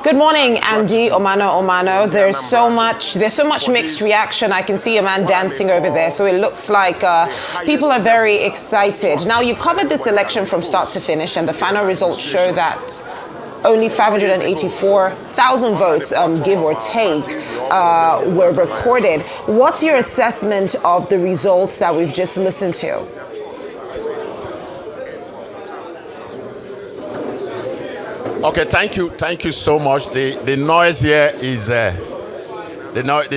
Good morning, Andy. Omano. There's so much mixed reaction. I can see a man dancing over there, so it looks like people are very excited. Now, you covered this election from start to finish, and the final results show that only 584,000 votes, give or take, were recorded. What's your assessment of the results that we've just listened to? Okay, thank you so much. The noise here is the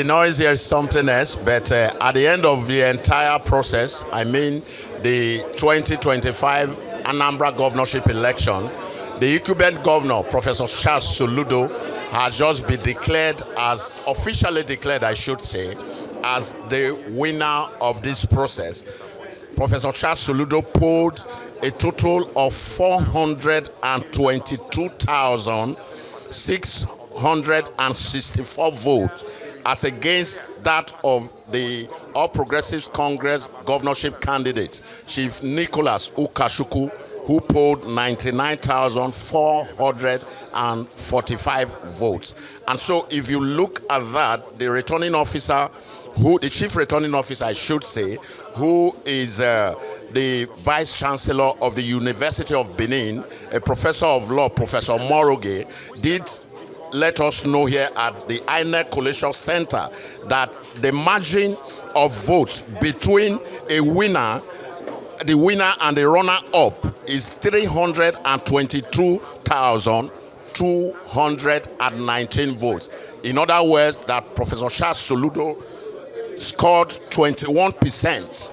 noise here is something else. But at the end of the entire process, I mean the 2025 Anambra governorship election, the incumbent governor, Professor Charles Soludo, has just been declared officially declared, I should say, as the winner of this process. Professor Charles Soludo polled a total of 422,664 votes, as against that of the All Progressives Congress governorship candidate, Chief Nicholas Ukashuku, who polled 99,445 votes. And so if you look at that, the returning officer, the chief returning officer, I should say, who is the Vice Chancellor of the University of Benin, a professor of law, Professor Moroge, did let us know here at the INEC Collation Center that the margin of votes between the winner and the runner-up is 322,219 votes. In other words, that Professor Charles Soludo scored 21%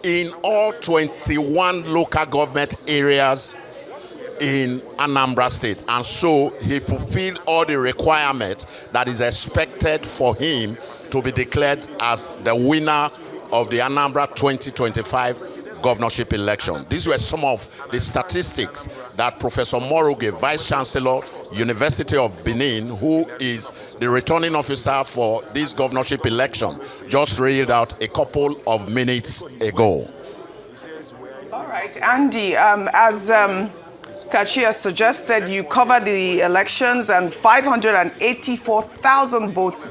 in all 21 local government areas in Anambra State. And so he fulfilled all the requirements that is expected for him to be declared as the winner of the Anambra 2025 governorship election. These were some of the statistics that Professor Moroge, Vice Chancellor, University of Benin, who is the returning officer for this governorship election, just read out a couple of minutes ago. All right, Andy, as Kachia suggested, you covered the elections and 584,000 votes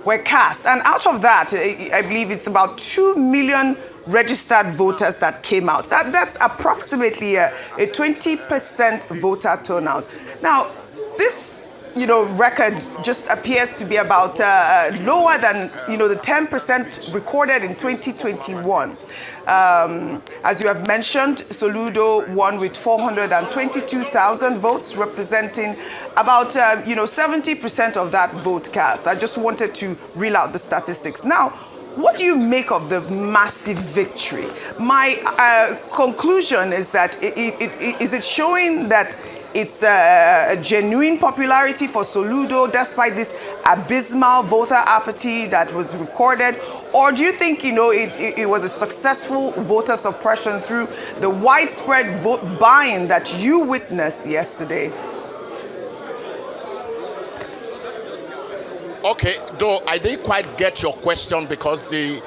were cast. And out of that, I believe it's about 2 million registered voters that came out. That's approximately a 20% voter turnout. Now, this record just appears to be about lower than the 10% recorded in 2021. As you have mentioned, Soludo won with 422,000 votes, representing about 70% of that vote cast. I just wanted to reel out the statistics. Now, what do you make of the massive victory? My conclusion is that is it showing that it's a genuine popularity for Soludo despite this abysmal voter apathy that was recorded? Or do you think, it was a successful voter suppression through the widespread vote buying that you witnessed yesterday? Okay, though I didn't quite get your question because the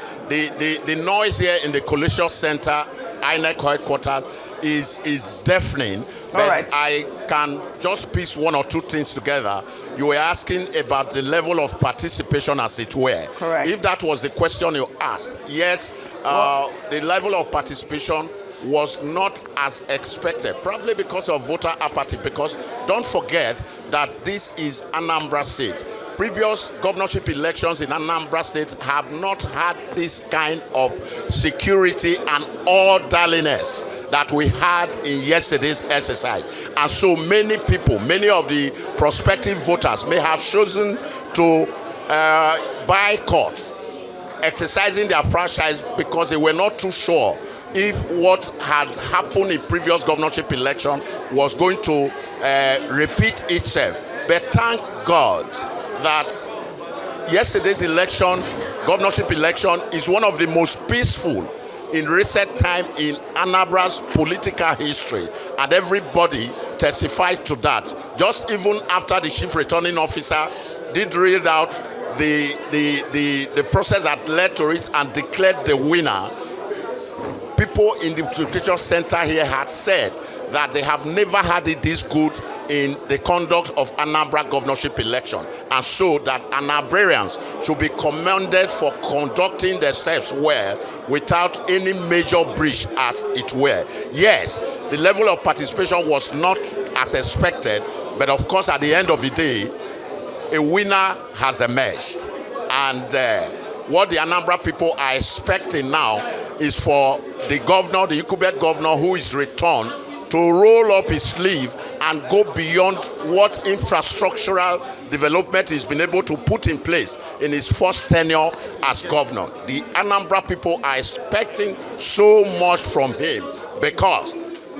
noise here in the Collation Center, INEC headquarters, is deafening. But right. I can just piece one or two things together. You were asking about the level of participation, as it were. Correct. If that was the question you asked, yes, the level of participation was not as expected, probably because of voter apathy, because don't forget that this is Anambra State. Previous governorship elections in Anambra State have not had this kind of security and orderliness that we had in yesterday's exercise. And so many people, many of the prospective voters may have chosen to boycott exercising their franchise because they were not too sure if what had happened in previous governorship election was going to repeat itself. But thank God that yesterday's election, governorship election, is one of the most peaceful in recent time in Anambra's political history, and everybody testified to that. Just even after the chief returning officer did read out the process that led to it and declared the winner, people in the Education Center here had said that they have never had it this good in the conduct of Anambra governorship election, and so that Anambrarians should be commended for conducting themselves well without any major breach, as it were. Yes, the level of participation was not as expected, but of course at the end of the day, a winner has emerged. And what the Anambra people are expecting now is for the governor, the incumbent governor who is returned, to roll up his sleeve and go beyond what infrastructural development he's been able to put in place in his first tenure as governor. The Anambra people are expecting so much from him, because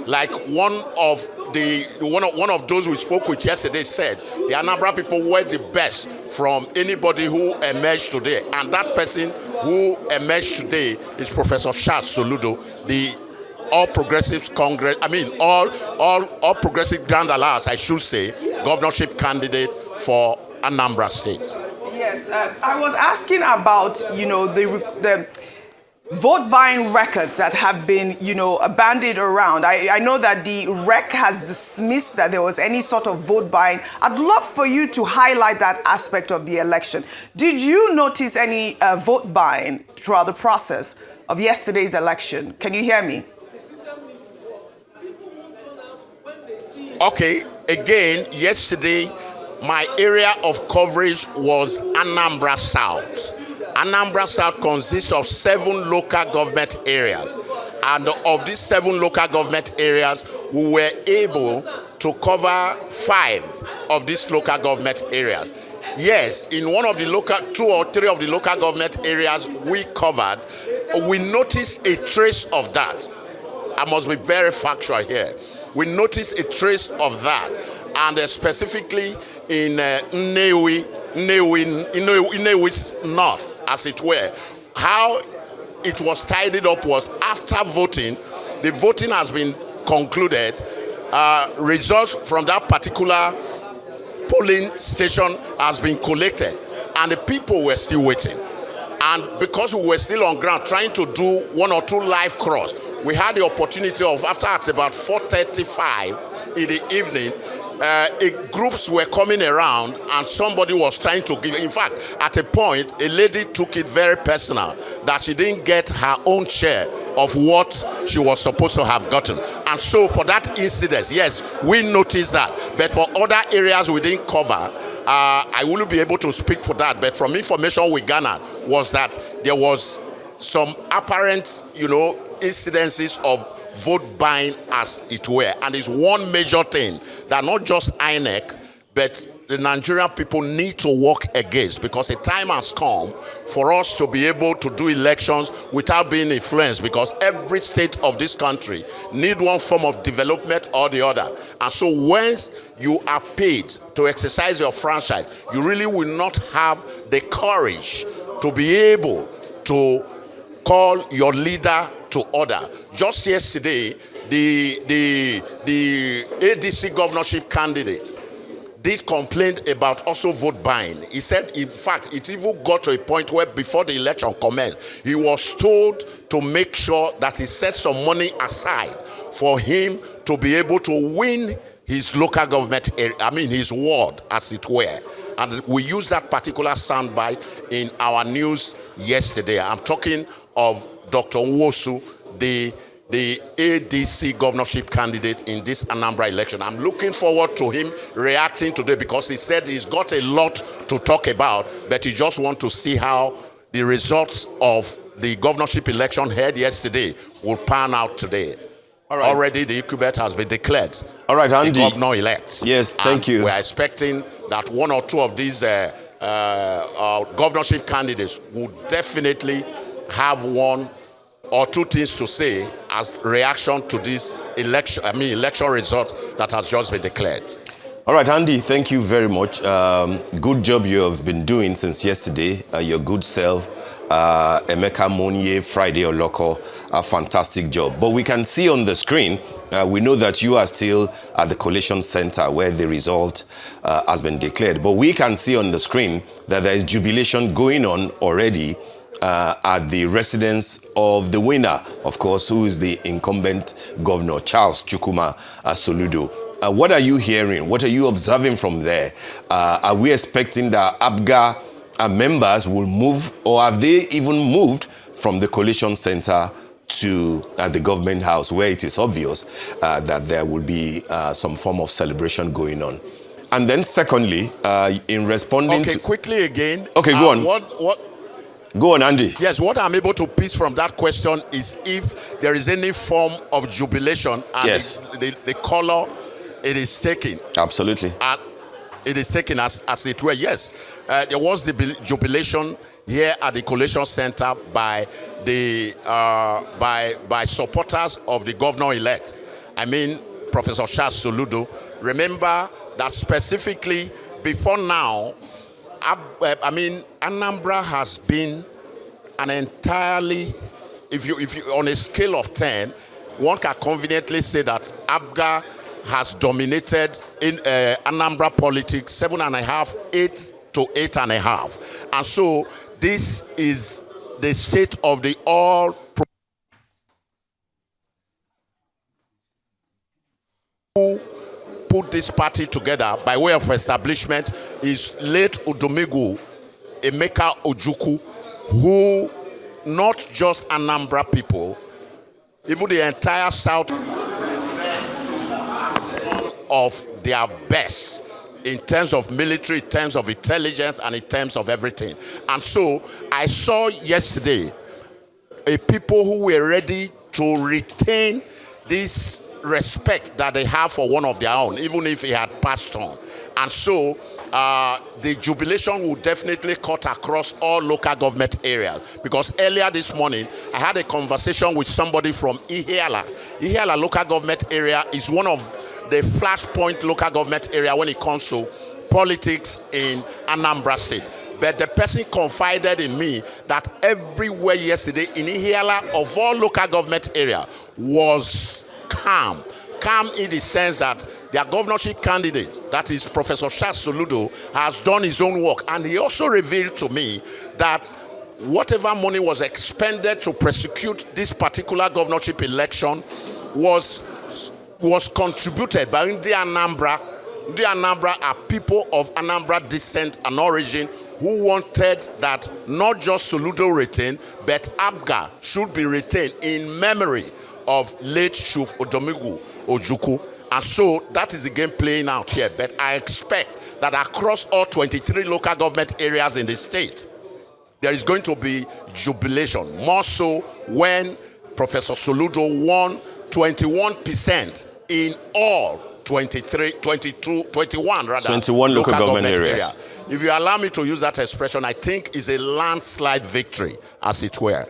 like one of those we spoke with yesterday said, the Anambra people were the best from anybody who emerged today, and that person who emerged today is Professor Soludo, the All Progressives Congress, all Progressive Grand Alliance, I should say, governorship candidate for Anambra State. Yes, I was asking about, the vote buying records that have been, bandied around. I know that the REC has dismissed that there was any sort of vote buying. I'd love for you to highlight that aspect of the election. Did you notice any vote buying throughout the process of yesterday's election? Can you hear me? Okay, again, yesterday, my area of coverage was Anambra South. Anambra South consists of 7 local government areas. And of these 7 local government areas, we were able to cover 5 of these local government areas. Yes, in one of the 2 or 3 of the local government areas we covered, we noticed a trace of that. I must be very factual here. We noticed a trace of that, and specifically in Nnewi North, as it were. How it was tidied up was after voting. The voting has been concluded. Results from that particular polling station has been collected, and the people were still waiting. And because we were still on ground trying to do 1 or 2 live cross, we had the opportunity of, after at about 4:35 in the evening, groups were coming around and somebody was trying to give. In fact, at a point, a lady took it very personal that she didn't get her own share of what she was supposed to have gotten. And so for that incident, yes, we noticed that. But for other areas we didn't cover, I wouldn't be able to speak for that. But from information we garnered was that there was some apparent, incidences of vote buying, as it were. And it's one major thing that not just INEC, but the Nigerian people need to work against, because a time has come for us to be able to do elections without being influenced, because every state of this country need one form of development or the other. And so once you are paid to exercise your franchise, you really will not have the courage to be able to call your leader to order. Just yesterday, the ADC governorship candidate did complain about also vote buying. He said, in fact, it even got to a point where before the election commenced, he was told to make sure that he set some money aside for him to be able to win his local government area, his ward, as it were. And we used that particular soundbite in our news yesterday. I'm talking of Dr. Nwosu, the ADC governorship candidate in this Anambra election. I'm looking forward to him reacting today, because he said he's got a lot to talk about, but he just wants to see how the results of the governorship election held yesterday will pan out today. All right. Already the incumbent has been declared. All right, Andy. The governor-elect. Yes, thank you. We're expecting that 1 or 2 of these governorship candidates will definitely have 1 or 2 things to say as reaction to this election result that has just been declared. All right, Andy, thank you very much. Good job you have been doing since yesterday. Your good self, Emeka Monye, Friday Oloko, a fantastic job. But we can see on the screen, we know that you are still at the collation center where the result has been declared. But we can see on the screen that there is jubilation going on already at the residence of the winner, of course, who is the incumbent governor, Charles Chukwuma Soludo. What are you hearing? What are you observing from there? Are we expecting that APGA members will move, or have they even moved from the coalition center to the government house, where it is obvious that there will be some form of celebration going on? And then secondly, in responding okay, to... quickly again. Okay, go on. Go on, Andy. Yes, what I'm able to piece from that question is if there is any form of jubilation and yes. the color it is taken. Absolutely. It is taken as it were. Yes, there was the jubilation here at the Coalition Center by the by supporters of the governor-elect. I mean, Professor Charles Soludo. Remember that specifically before now, I mean, Anambra has been an entirely, if you on a scale of 10, one can conveniently say that APGA has dominated in Anambra politics 7.5, 8 to 8.5. And so this is the state of the all who put this party together by way of establishment is late Udomigu Emeka Ojukwu, who not just Anambra people, even the entire South of their best in terms of military, in terms of intelligence, and in terms of everything. And so I saw yesterday a people who were ready to retain this respect that they have for one of their own, even if he had passed on. And so the jubilation will definitely cut across all local government areas, because earlier this morning I had a conversation with somebody from Ihiala. Ihiala local government area is one of the flashpoint local government area when it comes to politics in Anambra State. But the person confided in me that everywhere yesterday in Ihiala of all local government area was calm. Calm in the sense that their governorship candidate, that is Professor Charles Soludo, has done his own work. And he also revealed to me that whatever money was expended to prosecute this particular governorship election was contributed by the Anambra. The Anambra are people of Anambra descent and origin who wanted that not just Soludo retain, but APGA should be retained in memory of late Chief Udomigu Ojukwu. And so that is the game playing out here. But I expect that across all 23 local government areas in the state, there is going to be jubilation. More so when Professor Soludo won 21% in all 21 local government areas. If you allow me to use that expression, I think is a landslide victory, as it were.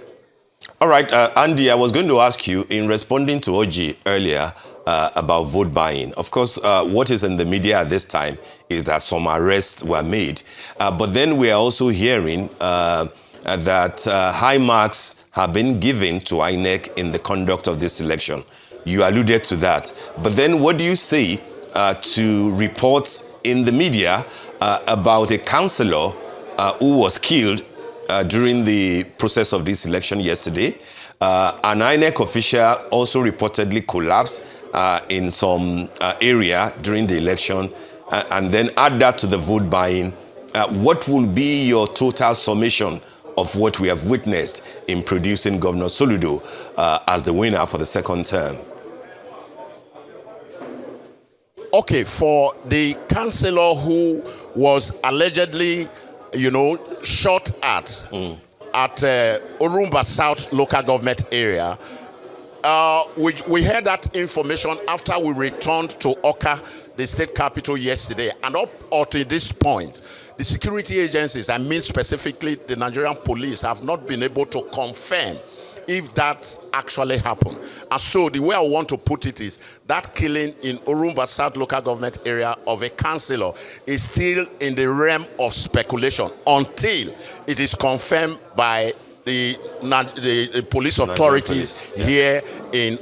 All right, Andy, I was going to ask you, in responding to Oji earlier about vote buying. Of course, what is in the media at this time is that some arrests were made. But then we are also hearing that high marks have been given to INEC in the conduct of this election. You alluded to that. But then what do you say to reports in the media about a councillor who was killed during the process of this election yesterday? An INEC official also reportedly collapsed in some area during the election, and then add that to the vote buying. What will be your total summation of what we have witnessed in producing Governor Soludo as the winner for the second term? Okay, for the councillor who was allegedly, shot at Orumba South local government area, we heard that information after we returned to Oka, the state capital, yesterday. And up to this point, the security agencies, I mean specifically the Nigerian police, have not been able to confirm if that actually happened. And so the way I want to put it is that killing in Orumba South local government area of a councillor is still in the realm of speculation until it is confirmed by the police authorities here in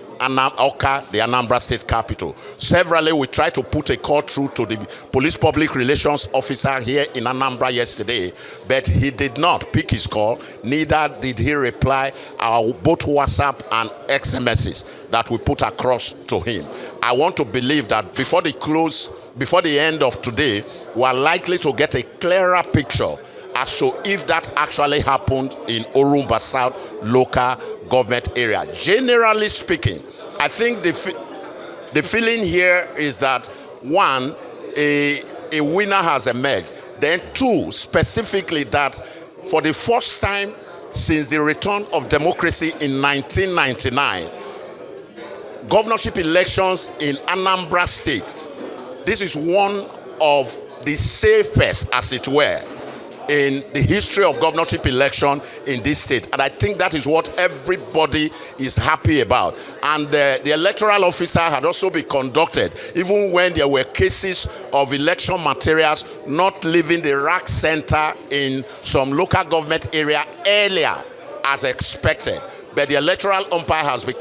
Oka, the Anambra State capital. Severally, we tried to put a call through to the police public relations officer here in Anambra yesterday, but he did not pick his call, neither did he reply our both WhatsApp and XMSs that we put across to him. I want to believe that before the end of today, we are likely to get a clearer picture as to if that actually happened in Orumba South local government area. Generally speaking, I think the feeling here is that, one, a winner has emerged. Then two, specifically that for the first time since the return of democracy in 1999, governorship elections in Anambra State, this is one of the safest, as it were, in the history of governorship election in this state. And I think that is what everybody is happy about. And the electoral officer had also been conducted, even when there were cases of election materials not leaving the rack center in some local government area earlier as expected. But the electoral umpire has been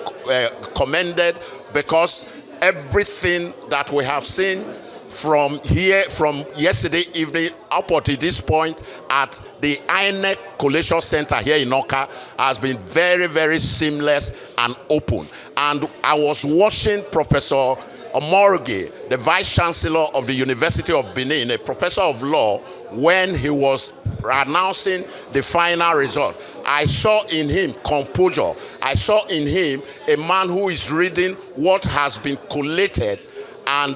commended, because everything that we have seen from yesterday evening up to this point at the INEC Collation Center here in Oka has been very, very seamless and open. And I was watching Professor Omorge, the Vice Chancellor of the University of Benin, a professor of law, when he was announcing the final result. I saw in him composure. I saw in him a man who is reading what has been collated. And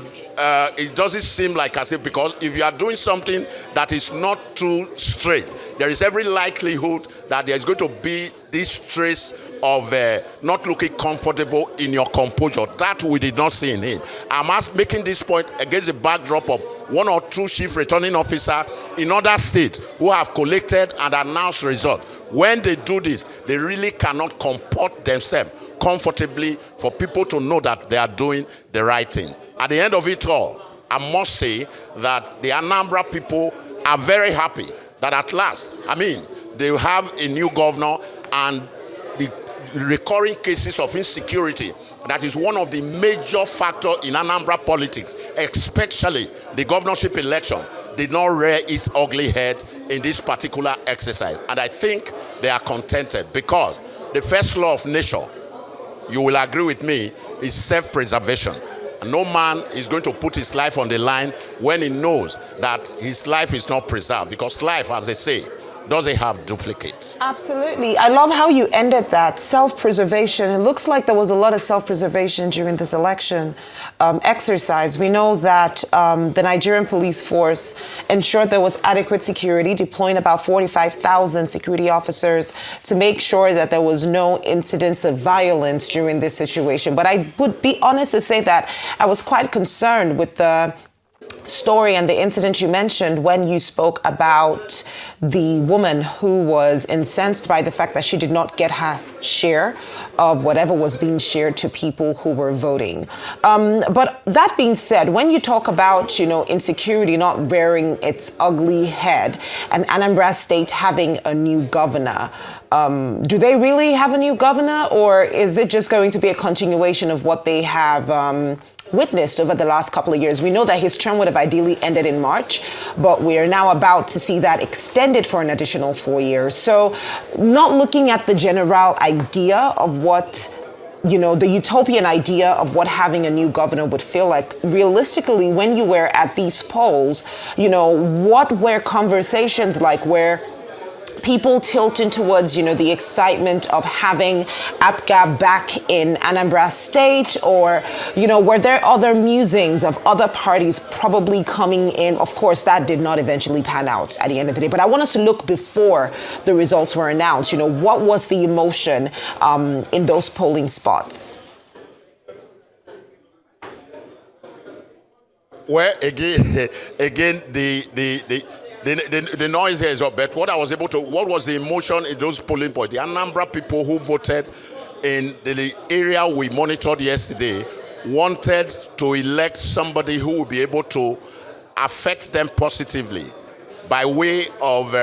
it doesn't seem like as if, because if you are doing something that is not too straight, there is every likelihood that there is going to be this trace of not looking comfortable in your composure. That we did not see in him. I'm making this point against the backdrop of one or two chief returning officers in other states who have collected and announced results. When they do this, they really cannot comport themselves comfortably for people to know that they are doing the right thing. At the end of it all, I must say that the Anambra people are very happy that at last, they have a new governor, and the recurring cases of insecurity, that is one of the major factors in Anambra politics, especially the governorship election, did not rear its ugly head in this particular exercise. And I think they are contented, because the first law of nature, you will agree with me, is self-preservation. No man is going to put his life on the line when he knows that his life is not preserved, because life, as they say, doesn't have duplicates. Absolutely. I love how you ended that. Self-preservation. It looks like there was a lot of self-preservation during this election exercise. We know that the Nigerian police force ensured there was adequate security, deploying about 45,000 security officers to make sure that there was no incidents of violence during this situation. But I would be honest to say that I was quite concerned with the story and the incident you mentioned when you spoke about the woman who was incensed by the fact that she did not get her share of whatever was being shared to people who were voting. But that being said, when you talk about, insecurity not rearing its ugly head and Anambra State having a new governor, do they really have a new governor, or is it just going to be a continuation of what they have witnessed over the last couple of years? We know that his term would have ideally ended in March, but we are now about to see that extended for an additional 4 years. So not looking at the general idea of what, the utopian idea of what having a new governor would feel like, realistically, when you were at these polls, what were conversations like where people tilting towards, the excitement of having APGA back in Anambra State, or, were there other musings of other parties probably coming in? Of course, that did not eventually pan out at the end of the day. But I want us to look before the results were announced. What was the emotion in those polling spots? Well, again, the noise here is up, but what was the emotion in those polling points? The Anambra people who voted in the area we monitored yesterday wanted to elect somebody who will be able to affect them positively by way of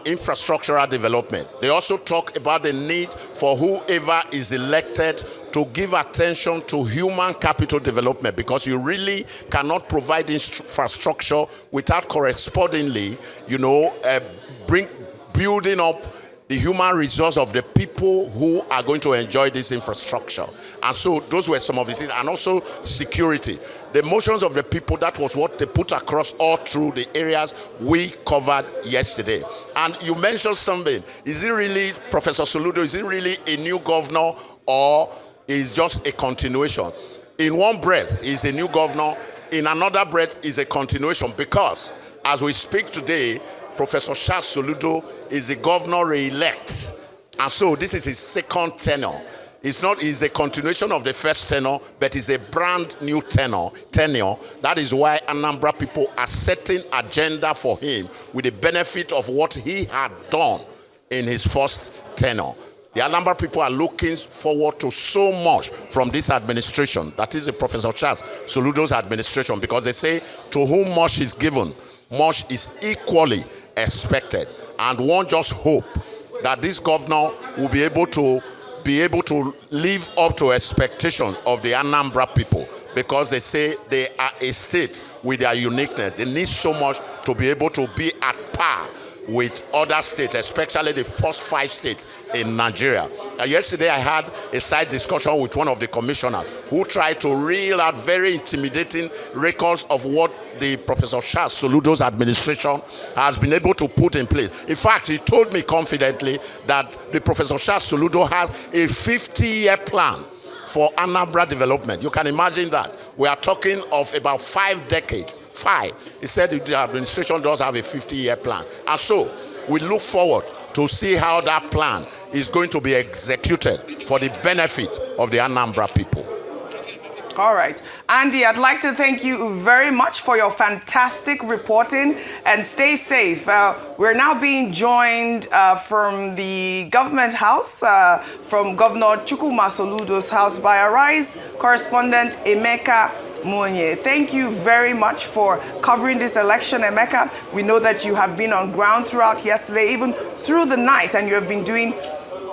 infrastructural development. They also talk about the need for whoever is elected to give attention to human capital development, because you really cannot provide infrastructure without correspondingly, building up the human resource of the people who are going to enjoy this infrastructure. And so those were some of the things. And also security. The emotions of the people, that was what they put across all through the areas we covered yesterday. And you mentioned something. Is it really, Professor Soludo, is it really a new governor, or is just a continuation? In one breath, he's a new governor. In another breath, is a continuation, because as we speak today, Professor Charles Soludo is the governor-elect. And so this is his second tenure. It's a continuation of the first tenure, but it's a brand new tenure. That is why Anambra people are setting agenda for him with the benefit of what he had done in his first tenure. The Anambra people are looking forward to so much from this administration. That is the Professor Charles Soludo's administration, because they say, to whom much is given, much is equally expected. And one just hope that this governor will be able to live up to expectations of the Anambra people, because they say they are a state with their uniqueness. They need so much to be able to be at par with other states, especially the first 5 states in Nigeria. Yesterday I had a side discussion with one of the commissioners who tried to reel out very intimidating records of what the Professor Charles Soludo's administration has been able to put in place. In fact, he told me confidently that the Professor Charles Soludo has a 50-year plan for Anambra development. You can imagine that. We are talking of about 5 decades. 5. He said the administration does have a 50-year plan. And so we look forward to see how that plan is going to be executed for the benefit of the Anambra people. All right. Andy, I'd like to thank you very much for your fantastic reporting, and stay safe. We're now being joined from the government house, from Governor Chukwuma Soludo's house, by Arise correspondent Emeka Monye. Thank you very much for covering this election, Emeka. We know that you have been on ground throughout yesterday, even through the night, and you have been doing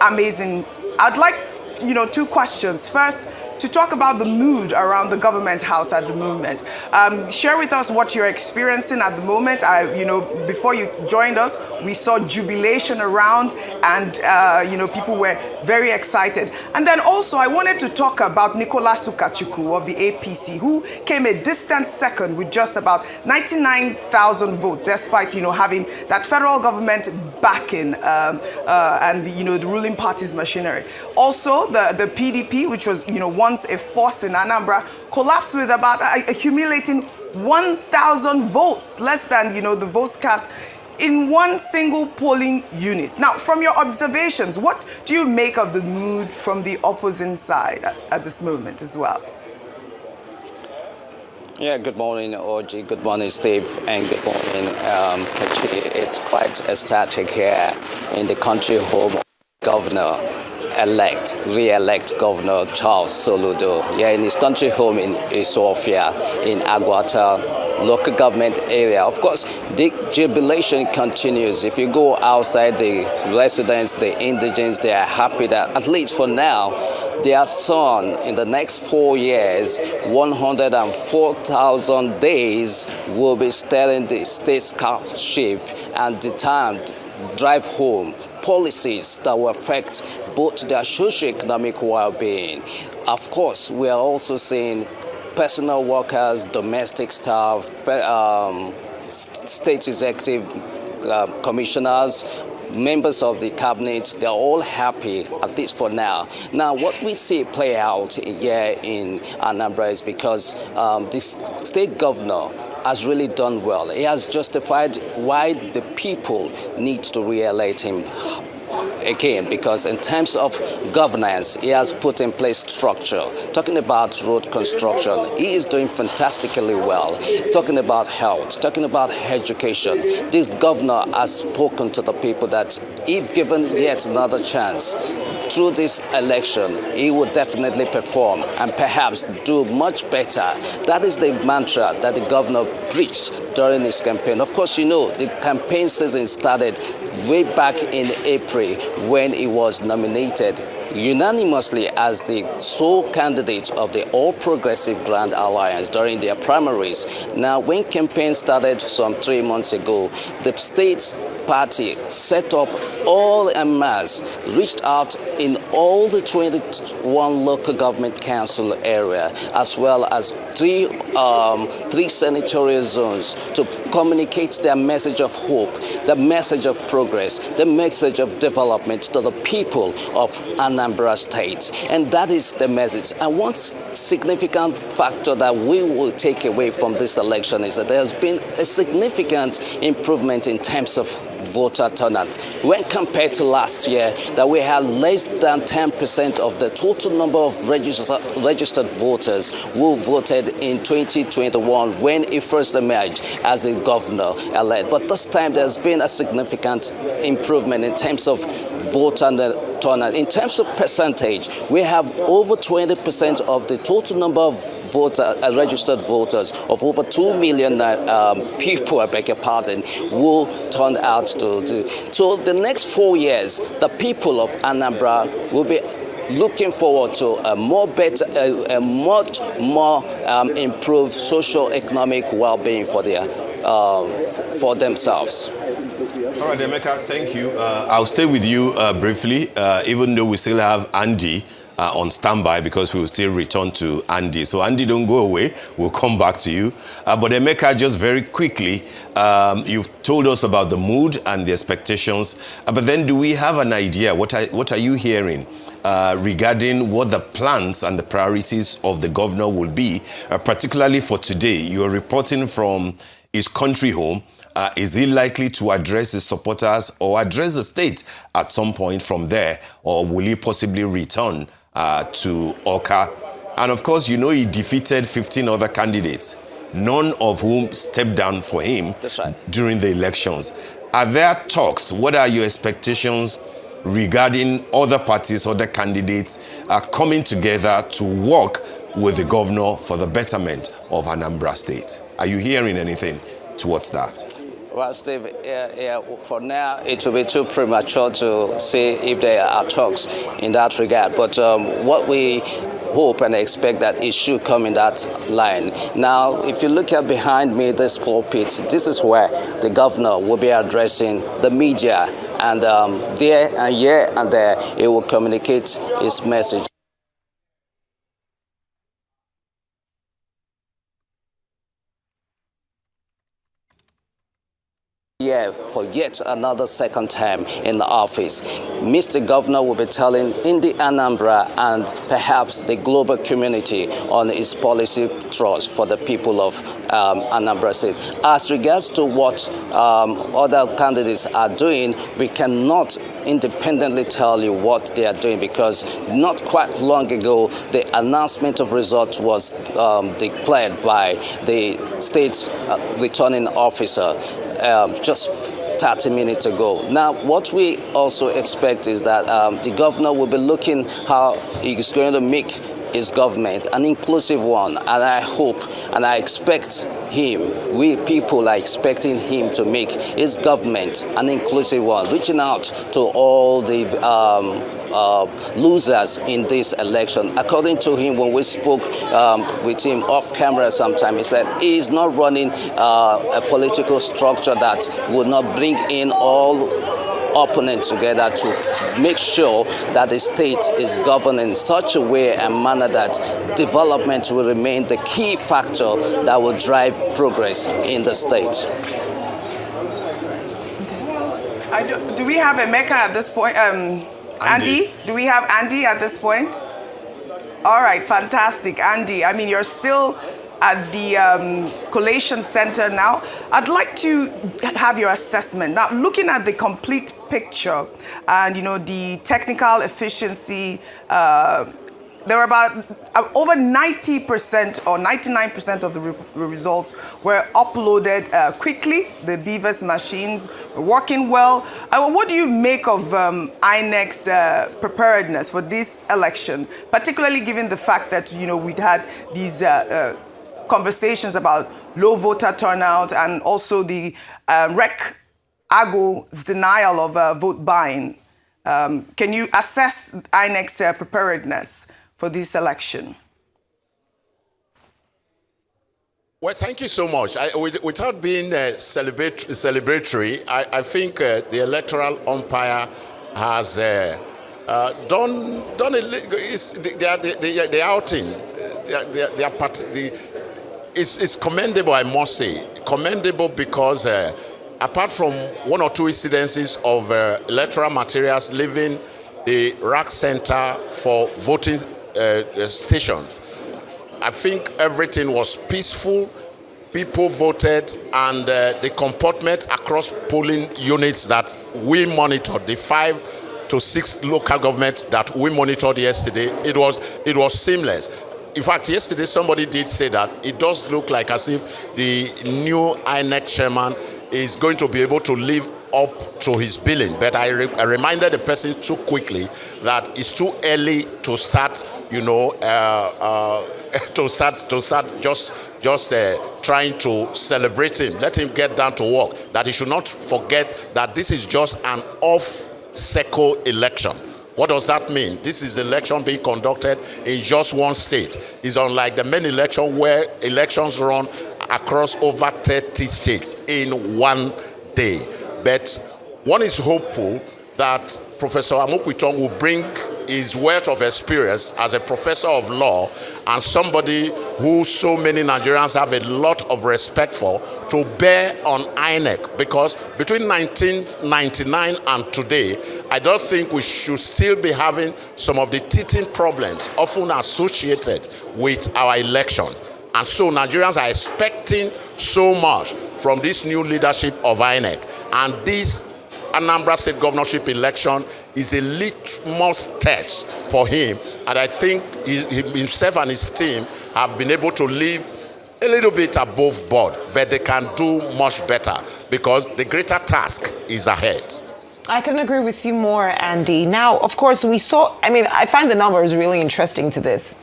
amazing. I'd like, 2 questions. First, to talk about the mood around the government house at the moment. Share with us what you're experiencing at the moment. Before you joined us, we saw jubilation around, and people were very excited. And then also, I wanted to talk about Nicolas Ukachukwu of the APC, who came a distant second with just about 99,000 votes, despite having that federal government backing and the ruling party's machinery. Also, the PDP, which was once a force in Anambra, collapsed with about a humiliating 1,000 votes, less than the votes cast in one single polling unit. Now, from your observations, what do you make of the mood from the opposing side at this moment as well? Yeah, good morning, Oji. Good morning, Steve, and good morning, Kachi. It's quite ecstatic here in the country home of Governor-elect, re-elect Governor Charles Soludo. Yeah, in his country home in Isofia, in Agwata local government area. Of course, the jubilation continues. If you go outside, the residents, the indigents, they are happy that at least for now, their son in the next 4 years, 104,000 days, will be steering the statesmanship and determined drive home policies that will affect both their socio-economic well-being. Of course, we are also seeing personal workers, domestic staff, state executive commissioners, members of the cabinet, they're all happy, at least for now. Now, what we see play out here in Anambra is because the state governor has really done well. He has justified why the people need to re-elect him again, because in terms of governance, he has put in place structure. Talking about road construction, he is doing fantastically well. Talking about health, talking about education, this governor has spoken to the people that if given yet another chance, through this election, he will definitely perform and perhaps do much better. That is the mantra that the governor preached during his campaign. Of course, the campaign season started way back in April when he was nominated unanimously as the sole candidate of the All Progressive Grand Alliance during their primaries. Now, when campaign started some 3 months ago, the state party set up all en masse, reached out in all the 21 local government council area, as well as three senatorial zones, to communicate their message of hope, the message of progress, the message of development to the people of Anambra State. And that is the message. And one significant factor that we will take away from this election is that there has been a significant improvement in terms of voter turnout when compared to last year, that we had less than 10% of the total number of registered voters who voted in 2021 when he first emerged as a governor-elect. But this time there's been a significant improvement in terms of voter turnout. In terms of percentage, we have over 20% of the total number of registered voters of over 2 million people, I beg your pardon, will turn out to do. So the next 4 years, the people of Anambra will be looking forward to a much more improved socio-economic well-being for themselves. All right, Emeka, thank you. I'll stay with you briefly, even though we still have Andy on standby, because we will still return to Andy. So Andy, don't go away. We'll come back to you. But Emeka, just very quickly, you've told us about the mood and the expectations. But then do we have an idea? What are you hearing regarding what the plans and the priorities of the governor will be, particularly for today? You are reporting from his country home. Is he likely to address his supporters or address the state at some point from there? Or will he possibly return to Oka? And of course, you know, he defeated 15 other candidates, none of whom stepped down for him. That's right. During the elections. Are there talks? What are your expectations regarding other parties, other candidates coming together to work with the governor for the betterment of Anambra State? Are you hearing anything towards that? Well, Steve, for now, it will be too premature to say if there are talks in that regard. But what we hope and expect that it should come in that line. Now, if you look at behind me, this pulpit, this is where the governor will be addressing the media. And there and here and there, it will communicate his message. Yeah, for yet another second term in the office. Mr. Governor will be telling in the Anambra and perhaps the global community on his policy thrust for the people of Anambra State. As regards to what other candidates are doing, we cannot independently tell you what they are doing, because not quite long ago the announcement of results was declared by the state returning officer just 30 minutes ago. Now, what we also expect is that the governor will be looking how he's going to make his government an inclusive one, and I hope and I expect him, we people are expecting him to make his government an inclusive one, reaching out to all the losers in this election. According to him, when we spoke with him off camera sometime, he said he is not running a political structure that would not bring in all opponents together to make sure that the state is governed in such a way and manner that development will remain the key factor that will drive progress in the state. Do we have Emeka at this point? Andy? Do we have Andy at this point? All right, fantastic. Andy, I mean, you're still at the collation center now. I'd like to have your assessment. Now, looking at the complete picture and, you know, the technical efficiency, there were about over 90% or 99% of the results were uploaded quickly. The Beavers machines were working well. What do you make of INEC's preparedness for this election, particularly given the fact that, you know, we'd had these conversations about low voter turnout and also the Rec Ago's denial of vote buying? Can you assess INEC's preparedness for this election? Well, thank you so much. Without being celebratory, I think the electoral umpire has done the outing. It's commendable, I must say. Commendable because apart from one or two incidences of electoral materials leaving the rack center for voting stations, I think everything was peaceful. People voted, and the comportment across polling units that we monitored, the 5 to 6 local governments that we monitored yesterday, it was seamless. In fact, yesterday somebody did say that it does look like as if the new INEC chairman is going to be able to live up to his billing. But I reminded the person too quickly that it's too early to start, to start just trying to celebrate him. Let him get down to work. That he should not forget that this is just an off-cycle election. What does that mean? This is election being conducted in just one state. It's unlike the many elections where elections run across over 30 states in one day. But one is hopeful that Professor Amokwitong will bring his wealth of experience as a professor of law and somebody who so many Nigerians have a lot of respect for to bear on INEC, because between 1999 and today, I don't think we should still be having some of the teething problems often associated with our elections. And so Nigerians are expecting so much from this new leadership of INEC. And this Anambra State governorship election is a litmus test for him. And I think himself and his team have been able to live a little bit above board, but they can do much better because the greater task is ahead. I couldn't agree with you more, Andy. Now, of course, I find the numbers really interesting to this.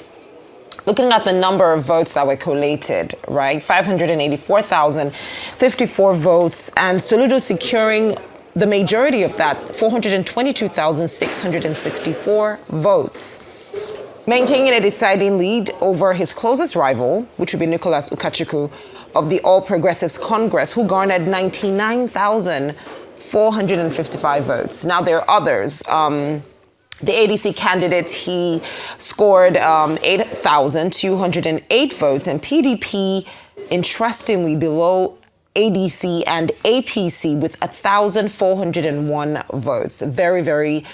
Looking at the number of votes that were collated, right? 584,054 votes, and Soludo securing the majority of that, 422,664 votes, maintaining a deciding lead over his closest rival, which would be Nicholas Ukachukwu of the All Progressives Congress, who garnered 99,455 votes. Now, there are others. The ADC candidate, he scored 8,208 votes, and PDP, interestingly, below ADC and APC with 1,401 votes. Very, very,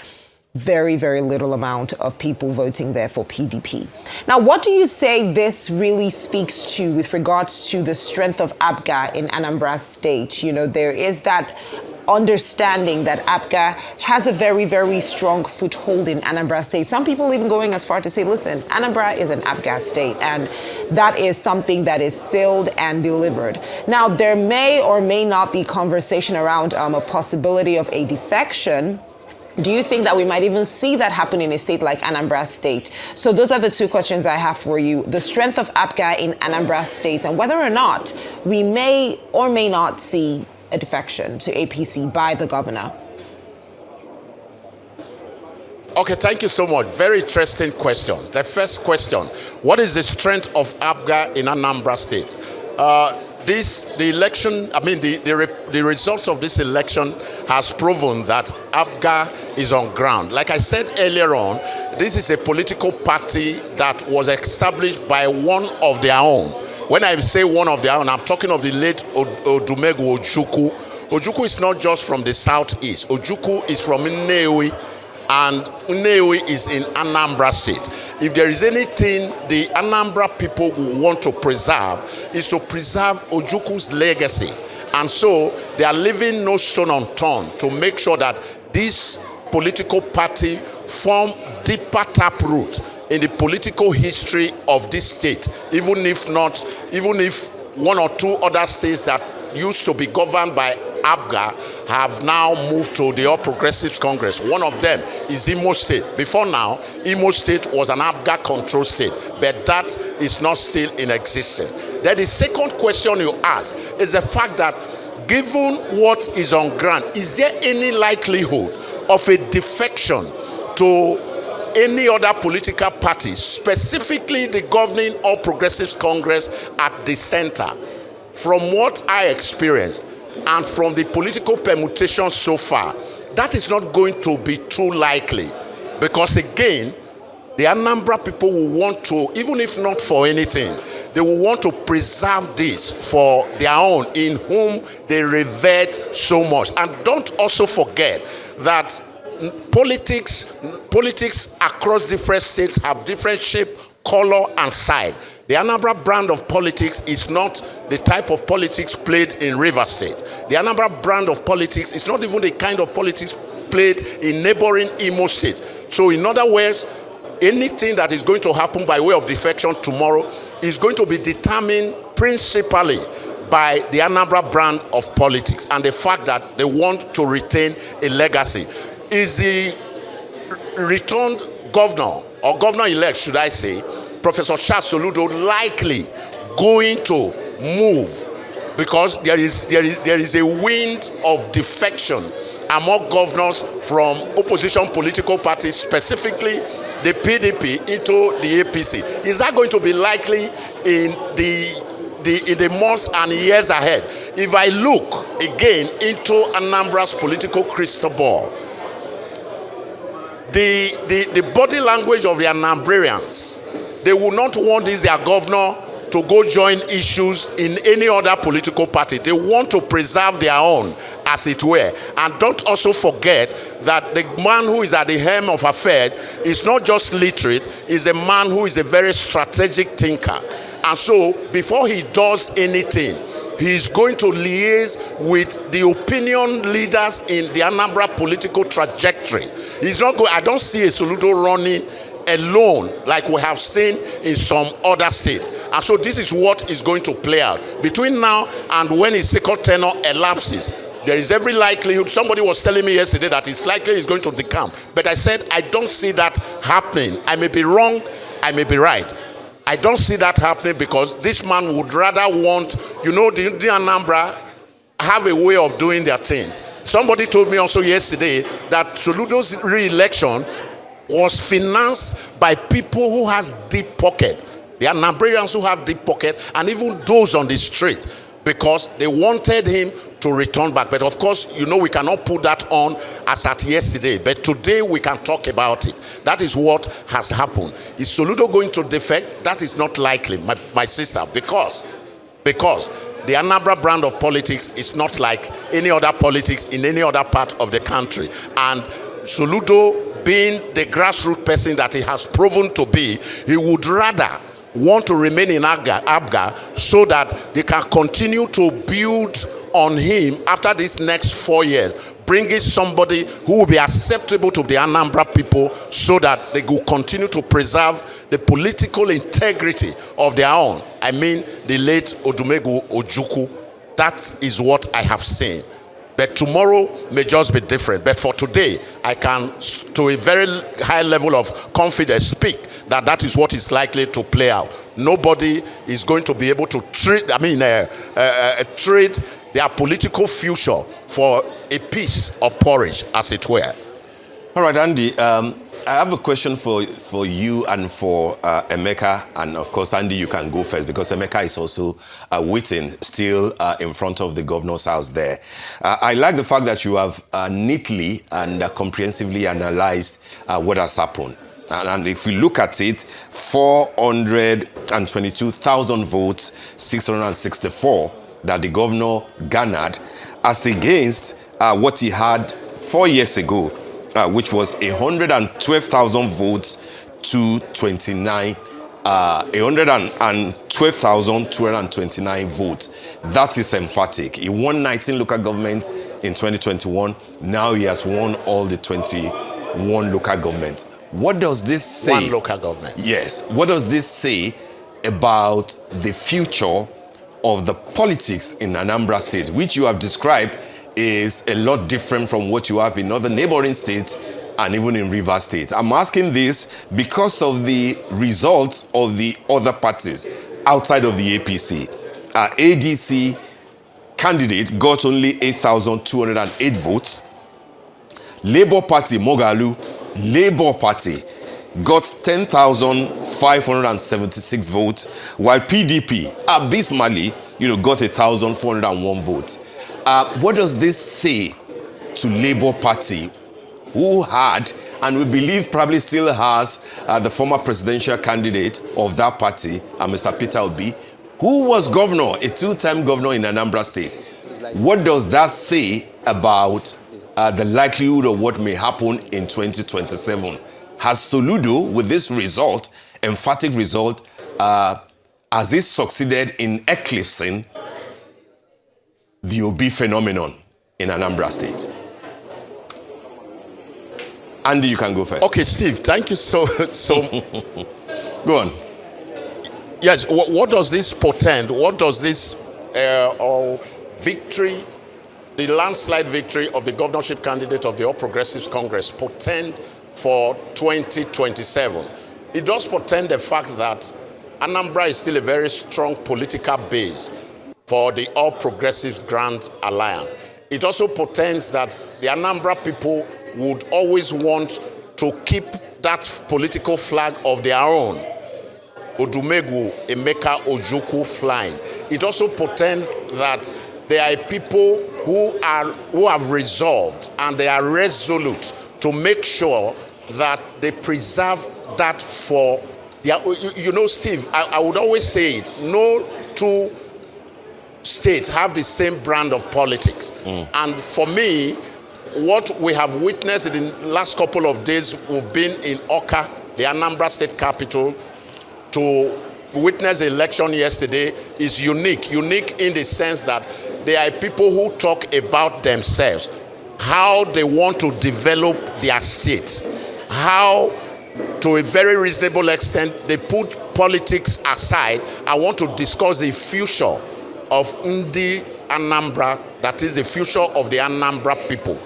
very, very little amount of people voting there for PDP. Now, what do you say this really speaks to with regards to the strength of APGA in Anambra State? You know, there is that understanding that APGA has a very, very strong foothold in Anambra State. Some people even going as far to say, listen, Anambra is an APGA state, and that is something that is sealed and delivered. Now, there may or may not be conversation around a possibility of a defection. Do you think that we might even see that happen in a state like Anambra State? So those are the two questions I have for you. The strength of APGA in Anambra State and whether or not we may or may not see a defection to APC by the governor. Okay, thank you so much. Very interesting questions. The first question, what is the strength of APGA in Anambra State? The results of this election has proven that APGA is on ground. Like I said earlier on, this is a political party that was established by one of their own. When I say one of their own, I'm talking of the late Odumegwu Ojukwu. Ojukwu is not just from the southeast. Ojukwu is from Nnewi, and Nnewi is in Anambra State. If there is anything the Anambra people will want to preserve, is to preserve Ojukwu's legacy. And so they are leaving no stone unturned to make sure that this political party form deeper taproot in the political history of this state, even if one or two other states that used to be governed by APGA have now moved to the All Progressives Congress. One of them is Imo State. Before now, Imo State was an APGA-controlled state, but that is not still in existence. Then the second question you ask is the fact that given what is on ground, is there any likelihood of a defection to any other political party, specifically the governing All Progressives Congress at the center, from what I experienced and from the political permutation so far, that is not going to be too likely. Because again, the Anambra people will want to, even if not for anything, they will want to preserve this for their own, in whom they revered so much. And don't also forget that politics across different states have different shape, color, and size. The Anambra brand of politics is not the type of politics played in Rivers State. The Anambra brand of politics is not even the kind of politics played in neighboring Imo State. So in other words, anything that is going to happen by way of defection tomorrow is going to be determined principally by the Anambra brand of politics and the fact that they want to retain a legacy. Is the returned governor, or governor-elect should I say, Professor Charles Soludo, likely going to move? Because there is a wind of defection among governors from opposition political parties, specifically the PDP, into the APC. Is that going to be likely in the months and years ahead? If I look again into Anambra's political crystal ball, the body language of the Anambrarians, they will not want this their governor to go join issues in any other political party. They want to preserve their own, as it were. And don't also forget that the man who is at the helm of affairs is not just literate, he's a man who is a very strategic thinker. And so before he does anything, he's going to liaise with the opinion leaders in the Anambra political trajectory. He's not going, I don't see a Soludo running alone like we have seen in some other states. And so this is what is going to play out. Between now and when his second tenure elapses, there is every likelihood. Somebody was telling me yesterday that it's likely he's going to decamp. But I said, I don't see that happening. I may be wrong, I may be right. I don't see that happening because this man would rather want, you know, the Anambra have a way of doing their things. Somebody told me also yesterday that Soludo's re-election was financed by people who has deep pocket. The Anambrarians who have deep pocket, and even those on the street, because they wanted him to return back. But of course, you know, we cannot put that on as at yesterday. But today we can talk about it. That is what has happened. Is Soludo going to defect? That is not likely, my sister, because the Anambra brand of politics is not like any other politics in any other part of the country. And Soludo, being the grassroots person that he has proven to be, he would rather want to remain in APGA so that they can continue to build on him after these next 4 years, bringing somebody who will be acceptable to the Anambra people so that they will continue to preserve the political integrity of their own. I mean, the late Odumegwu Ojukwu. That is what I have seen. But tomorrow may just be different. But for today, I can, to a very high level of confidence, speak that that is what is likely to play out. Nobody is going to be able to trade their political future for a piece of porridge, as it were. All right, Andy, I have a question for you and for Emeka, and of course, Andy, you can go first because Emeka is also waiting still in front of the governor's house there. I like the fact that you have neatly and comprehensively analyzed what has happened. And if we look at it, 422,000 votes, 664 that the governor garnered, as against what he had 4 years ago, which was 112,000 votes to 112,229 votes. That is emphatic. He won 19 local governments in 2021. Now he has won all the 21 local governments. What does this say? One local government. Yes. What does this say about the future of the politics in Anambra State, which you have described is a lot different from what you have in other neighboring states and even in Rivers State? I'm asking this because of the results of the other parties outside of the APC. ADC candidate got only 8,208 votes. Labour Party, Mogalu, Labour Party got 10,576 votes, while PDP, abysmally, got 1,401 votes. What does this say to Labour Party, who had, and we believe probably still has, the former presidential candidate of that party, Mr. Peter Obi, who was governor, a two-time governor in Anambra State? What does that say about the likelihood of what may happen in 2027? Has Soludo, with this result, emphatic result, has it succeeded in eclipsing the Obi phenomenon in Anambra State? Andy, you can go first. Okay, Steve, thank you so. Go on. Yes, what does this portend? What does this victory, the landslide victory of the governorship candidate of the All Progressives Congress portend for 2027? It does portend the fact that Anambra is still a very strong political base for the All Progressives Grand Alliance. It also portends that the Anambra people would always want to keep that political flag of their own, Odumegwu Emeka Ojukwu flying. It also portends that there are people who have resolved and they are resolute to make sure that they preserve that for their, Steve, I would always say it, no two states have the same brand of politics. And for me, what we have witnessed in the last couple of days, we've been in Awka, the Anambra State capital, to witness the election yesterday is unique. Unique in the sense that there are people who talk about themselves, how they want to develop their state, how to a very reasonable extent they put politics aside and want to discuss the future of Ndi Anambra, that is the future of the Anambra people,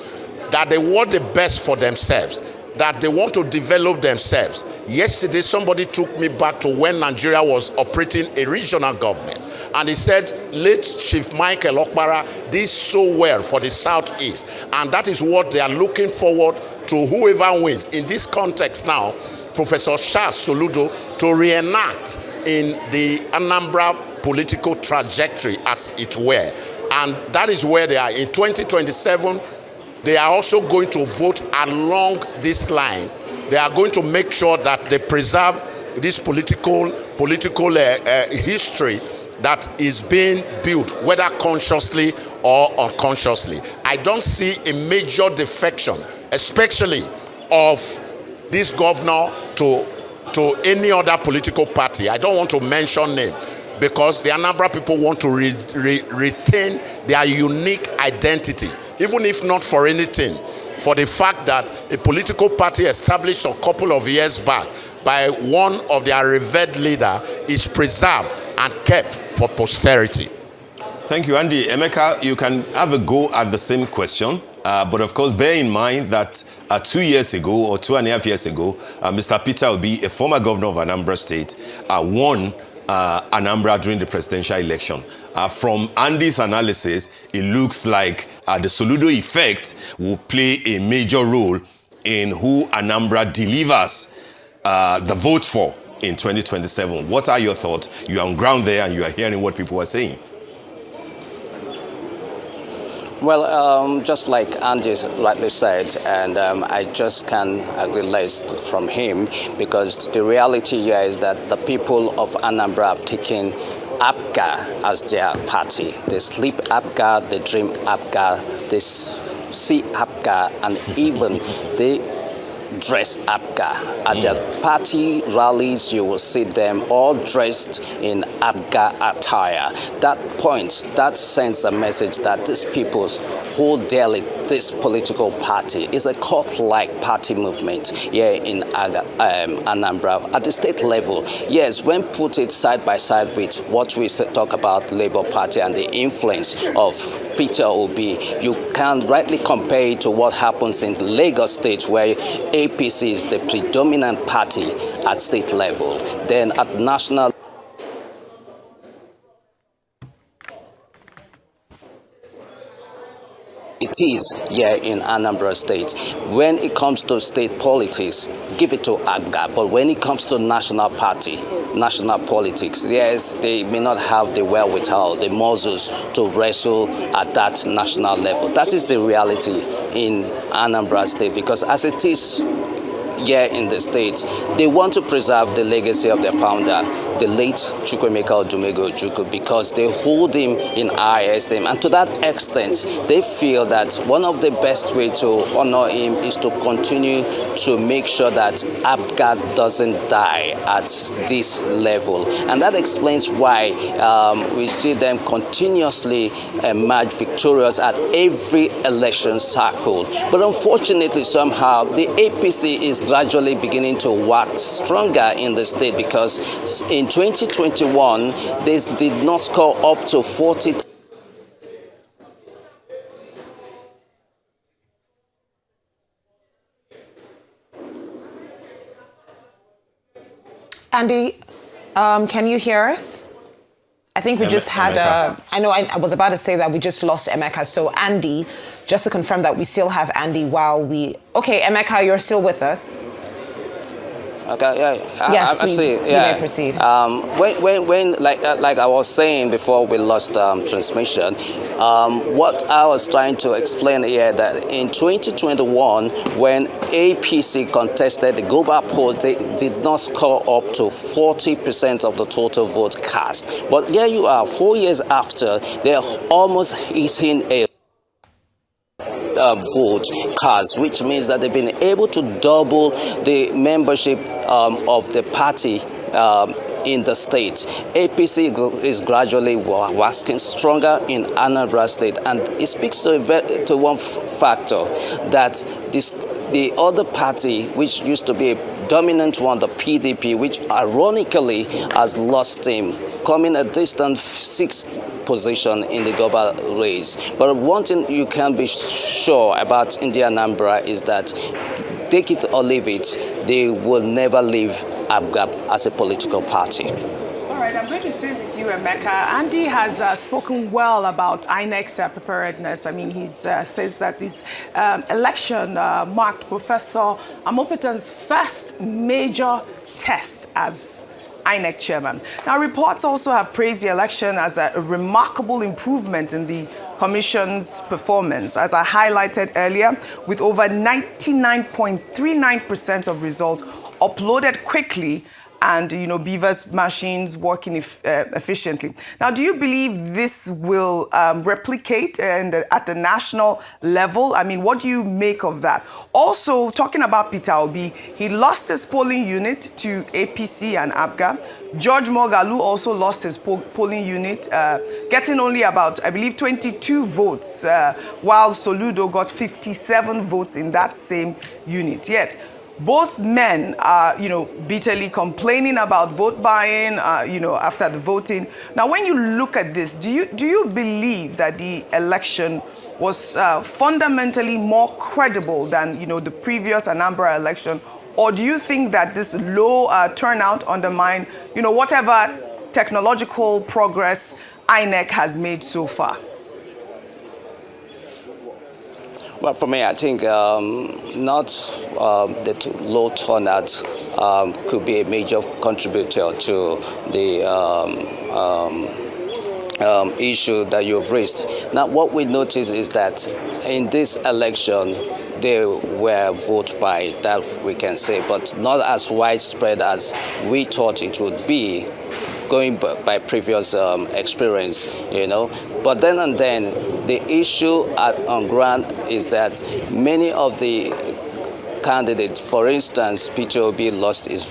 that they want the best for themselves, that they want to develop themselves. Yesterday, somebody took me back to when Nigeria was operating a regional government, and he said, late Chief Michael Okpara did so well for the Southeast, and that is what they are looking forward to, whoever wins. In this context now, Professor Charles Soludo to reenact in the Anambra political trajectory, as it were. And that is where they are. In 2027, they are also going to vote along this line. They are going to make sure that they preserve this political history that is being built, whether consciously or unconsciously. I don't see a major defection, especially of this governor to any other political party. I don't want to mention name, because the Anambra people want to retain their unique identity, even if not for anything, for the fact that a political party established a couple of years back by one of their revered leader is preserved and kept for posterity. Thank you, Andy. Emeka, you can have a go at the same question, but of course bear in mind that 2 years ago or 2.5 years ago, Mr. Peter Obi, a former governor of Anambra State, won Anambra during the presidential election. From Andy's analysis, it looks like the Soludo effect will play a major role in who Anambra delivers the vote for in 2027. What are your thoughts? You are on ground there and you are hearing what people are saying. Well, just like Andy rightly said, and I just can agree less from him, because the reality here is that the people of Anambra have taken APGA as their party. They sleep APGA, they dream APGA, they see APGA, and even they dress APGA. At their party rallies, you will see them all dressed in APGA attire. That points, that sends a message that these people hold dearly this political party. Is a cult-like party movement here in Anambra. At the state level, yes, when put it side by side with what we talk about Labour Party and the influence of Peter Obi, you can rightly compare it to what happens in Lagos State, where APC is the predominant party at state level. Then at national it is here in Anambra State. When it comes to state politics, give it to APGA. But when it comes to national politics, yes, they may not have the wherewithal, the muscles to wrestle at that national level. That is the reality in Anambra State, because as it is here in the state, they want to preserve the legacy of their founder, the late Chukwuemeka Odumegwu Ojukwu, because they hold him in high esteem. And to that extent, they feel that one of the best ways to honor him is to continue to make sure that APGA doesn't die at this level. And that explains why we see them continuously emerge victorious at every election cycle. But unfortunately, somehow, the APC is gradually beginning to wax stronger in the state, because in 2021, they did not score up to 40. Andy, can you hear us? I think we just had I was about to say that we just lost Emeka. So Andy, just to confirm that we still have Andy okay, Emeka, you're still with us. Okay, yeah. Yes, please. You may proceed. When like I was saying before we lost transmission, what I was trying to explain here, that in 2021, when APC contested the global polls, they did not score up to 40% of the total vote cast. But here you are, 4 years after, they're almost hitting a vote cast, which means that they've been able to double the membership of the party in the state. APC is gradually waxing stronger in Anambra State, and it speaks to one factor, that the other party, which used to be a dominant one, the PDP, which ironically has lost steam, coming a distant 6th position in the global race. But one thing you can be sure about India Anambra is that, take it or leave it, they will never leave APGA as a political party. All right, I'm going to stay with you, Emeka. Andy has spoken well about INEC's preparedness. I mean, he says that this election marked Professor Amopitan's first major test as INEC chairman. Now, reports also have praised the election as a remarkable improvement in the Commission's performance, as I highlighted earlier, with over 99.39% of results uploaded quickly, and Beaver's machines working efficiently. Now, do you believe this will replicate at the national level? I mean, what do you make of that? Also, talking about Peter Obi, he lost his polling unit to APC and APGA. George Mogalu also lost his polling unit, getting only about, I believe, 22 votes, while Soludo got 57 votes in that same unit. Yet, both men are, bitterly complaining about vote buying, after the voting. Now, when you look at this, do you believe that the election was fundamentally more credible than, the previous Anambra election? Or do you think that this low turnout undermined, whatever technological progress INEC has made so far? Well, for me, I think not the low turnout could be a major contributor to the issue that you've raised. Now, what we notice is that in this election, there were vote buy, that we can say, but not as widespread as we thought it would be, going by previous experience, But then and then, the issue on ground is that many of the candidates, for instance, Peter Obi lost his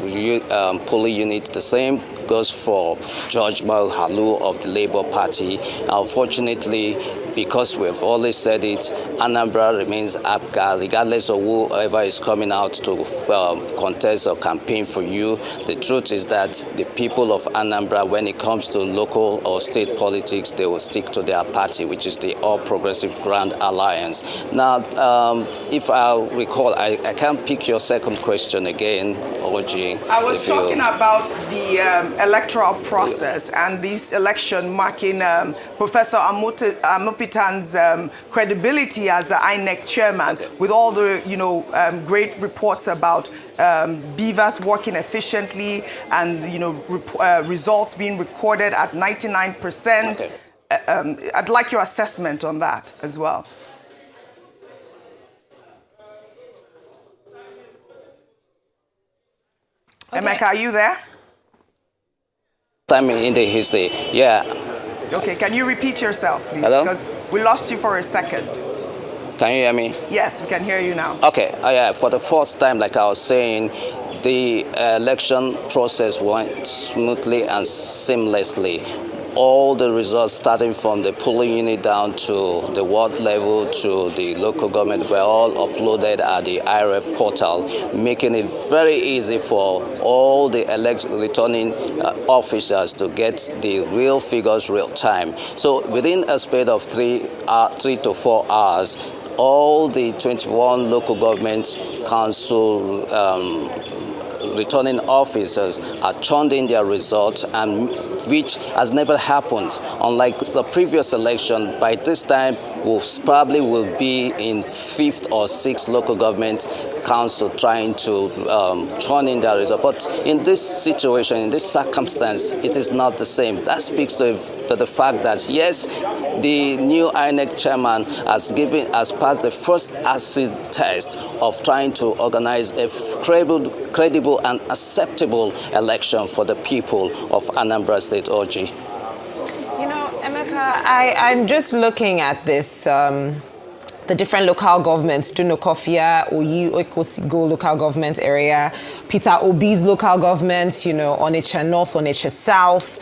polling unit. The same goes for George Mogalu of the Labour Party. Unfortunately, because we've always said it, Anambra remains APGA, regardless of whoever is coming out to contest or campaign for you. The truth is that the people of Anambra, when it comes to local or state politics, they will stick to their party, which is the All Progressive Grand Alliance. Now, if I recall, I can't pick your second question again, Oji. I was talking about the electoral process and this election marking Professor Amopitan's Peter's credibility as the INEC chairman, with all the great reports about beavers working efficiently and results being recorded at 99%. Okay. I'd like your assessment on that as well. Okay. Emeka, are you there? Time in the history, yeah. Okay, can you repeat yourself, please? Hello? Because we lost you for a second. Can you hear me? Yes, we can hear you now. Okay, yeah, for the first time, like I was saying, the election process went smoothly and seamlessly. All the results, starting from the polling unit down to the ward level to the local government, were all uploaded at the IRF portal, making it very easy for all the returning officers to get the real figures real time. So within a span of 3 to 4 hours, all the 21 local government council returning officers are turned in their results, and which has never happened. Unlike the previous election, by this time we probably will be in 5th or 6th local government council trying to turn in their result. But in this situation, in this circumstance, it is not the same. That speaks to the fact that yes, the new INEC chairman has passed the first acid test of trying to organize a credible and acceptable election for the people of Anambra State, OG. You know, Emeka, I'm just looking at this, the different local governments, Dunokofia, Oyi, Oikosigo local government area, Peter Obi's local government, Onitsha North, Onitsha South.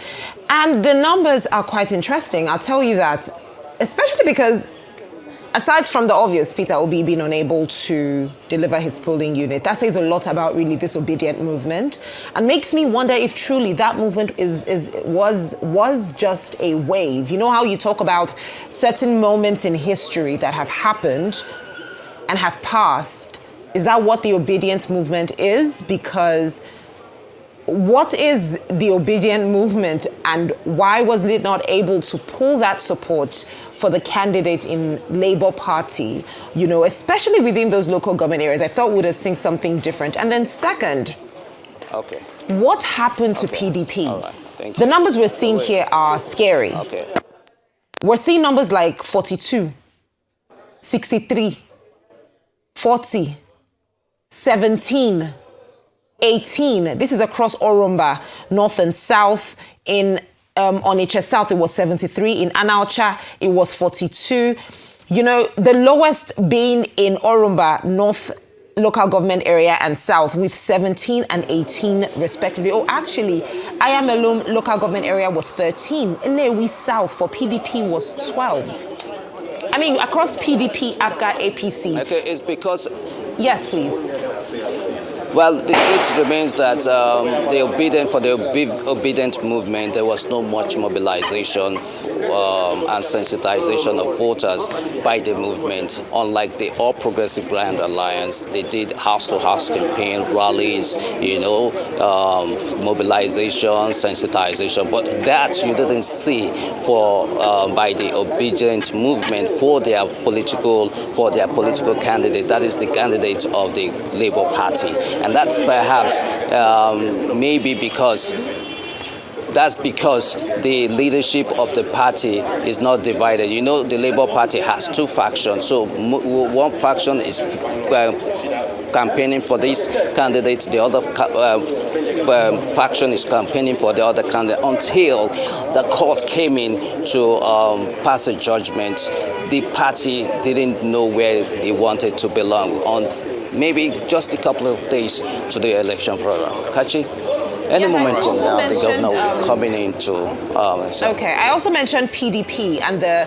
And the numbers are quite interesting. I'll tell you that, especially because aside from the obvious, Peter Obi being unable to deliver his polling unit, that says a lot about really this obedient movement, and makes me wonder if truly that movement was just a wave. You know how you talk about certain moments in history that have happened and have passed? Is that what the obedient movement is? Because what is the obedient movement, and why was it not able to pull that support for the candidate in Labour Party, especially within those local government areas? I thought we would have seen something different. And then second, okay, what happened to PDP? All right. Thank you. The numbers we're seeing here are scary. Okay. We're seeing numbers like 42, 63, 40, 17, 18. This is across Orumba, North and South. In Onitsha South, it was 73. In Anaucha, it was 42. The lowest being in Orumba, North local government area and South, with 17 and 18 respectively. Oh, actually, Ayamelum local government area was 13. Inewi South for PDP was 12. I mean, across PDP, APGA, APC. Okay, it's because... Yes, please. Well, the truth remains that the obedient movement, there was not much mobilization and sensitization of voters by the movement. Unlike the All Progressive Grand Alliance, they did house-to-house campaign, rallies, mobilization, sensitization. But that you didn't see by the obedient movement for their political candidate. That is the candidate of the Labour Party. And that's perhaps maybe because the leadership of the party is not divided. The Labour Party has two factions. So one faction is campaigning for this candidate, the other faction is campaigning for the other candidate, until the court came in to pass a judgment. The party didn't know where it wanted to belong on maybe just a couple of days to the election program. Kachi? Any moment from now, the governor will be coming in to... Okay, I also mentioned PDP and the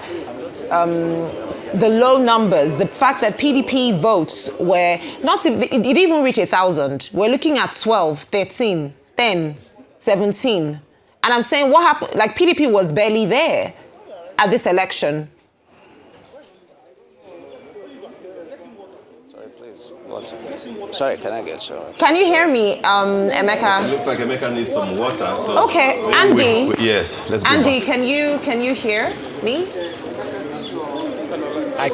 low numbers, the fact that PDP votes were not... It didn't even reach 1,000. We're looking at 12, 13, 10, 17. And I'm saying, what happened? Like, PDP was barely there at this election. Sorry, can I get you? Can you hear me, Emeka? It looks like Emeka needs some water. So okay, Andy. yes, let's go. Andy, can you hear me?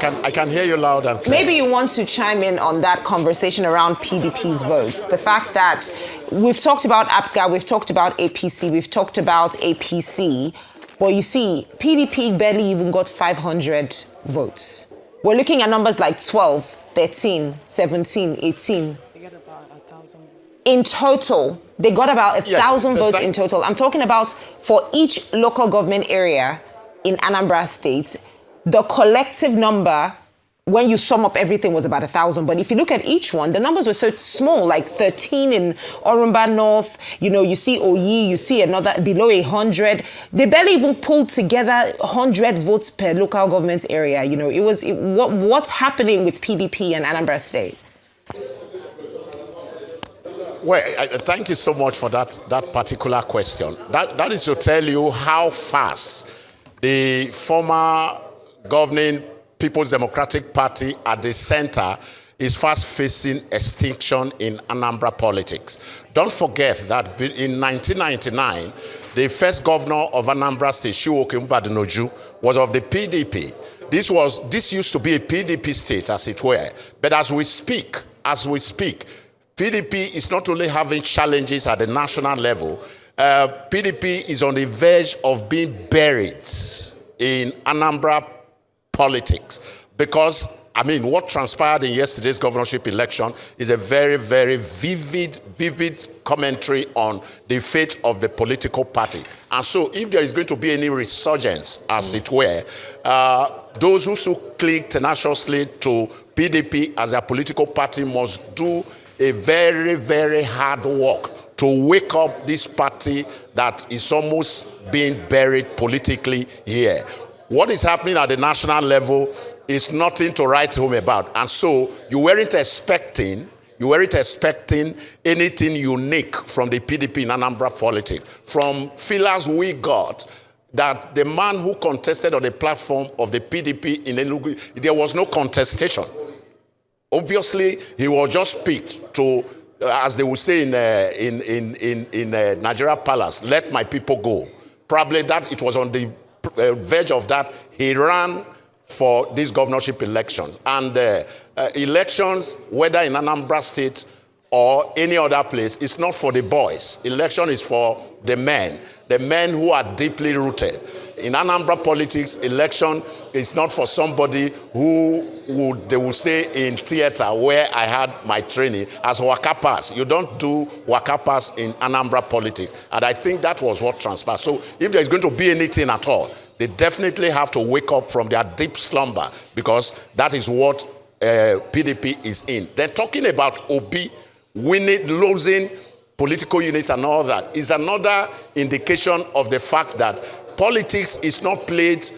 I can hear you loud and clear. Maybe you want to chime in on that conversation around PDP's votes. The fact that we've talked about APGA, we've talked about APC, we've talked about APC, but you see, PDP barely even got 500 votes. We're looking at numbers like 12, 13, 17, 18. They get about 1,000. In total, they got about 1,000 votes in total. I'm talking about for each local government area in Anambra State, the collective number, when you sum up everything, was about 1,000. But if you look at each one, the numbers were so small, like 13 in Orumba North. You know, you see Oyi, you see another below 100. They barely even pulled together 100 votes per local government area. You know, what's happening with PDP and Anambra State? Well, thank you so much for that particular question. That is to tell you how fast the former governing People's Democratic Party at the center is fast facing extinction in Anambra politics. Don't forget that in 1999, the first governor of Anambra State, Chiwoke Mbadinoju, was of the PDP. This used to be a PDP state, as it were. But as we speak, PDP is not only having challenges at the national level, PDP is on the verge of being buried in Anambra politics. Because, I mean, what transpired in yesterday's governorship election is a very, very vivid commentary on the fate of the political party. And so if there is going to be any resurgence, as it were, those who so cling tenaciously to PDP as a political party must do a very, very hard work to wake up this party that is almost being buried politically here. What is happening at the national level is nothing to write home about. And so you weren't expecting anything unique from the PDP in Anambra politics. From feelers we got that the man who contested on the platform of the PDP in Enugu, there was no contestation. Obviously, he was just picked to, as they would say in Nigeria Palace, let my people go. Probably that it was on the verge of that. He ran for these governorship elections. And elections, whether in Anambra State or any other place, it's not for the boys. Election is for the men who are deeply rooted. In Anambra politics, election is not for somebody who they will say in theater where I had my training as waka pass. You don't do waka pass in Anambra politics. And I think that was what transpired. So if there's going to be anything at all, they definitely have to wake up from their deep slumber, because that is what PDP is in. Then talking about Obi winning, losing political units and all that is another indication of the fact that politics is not played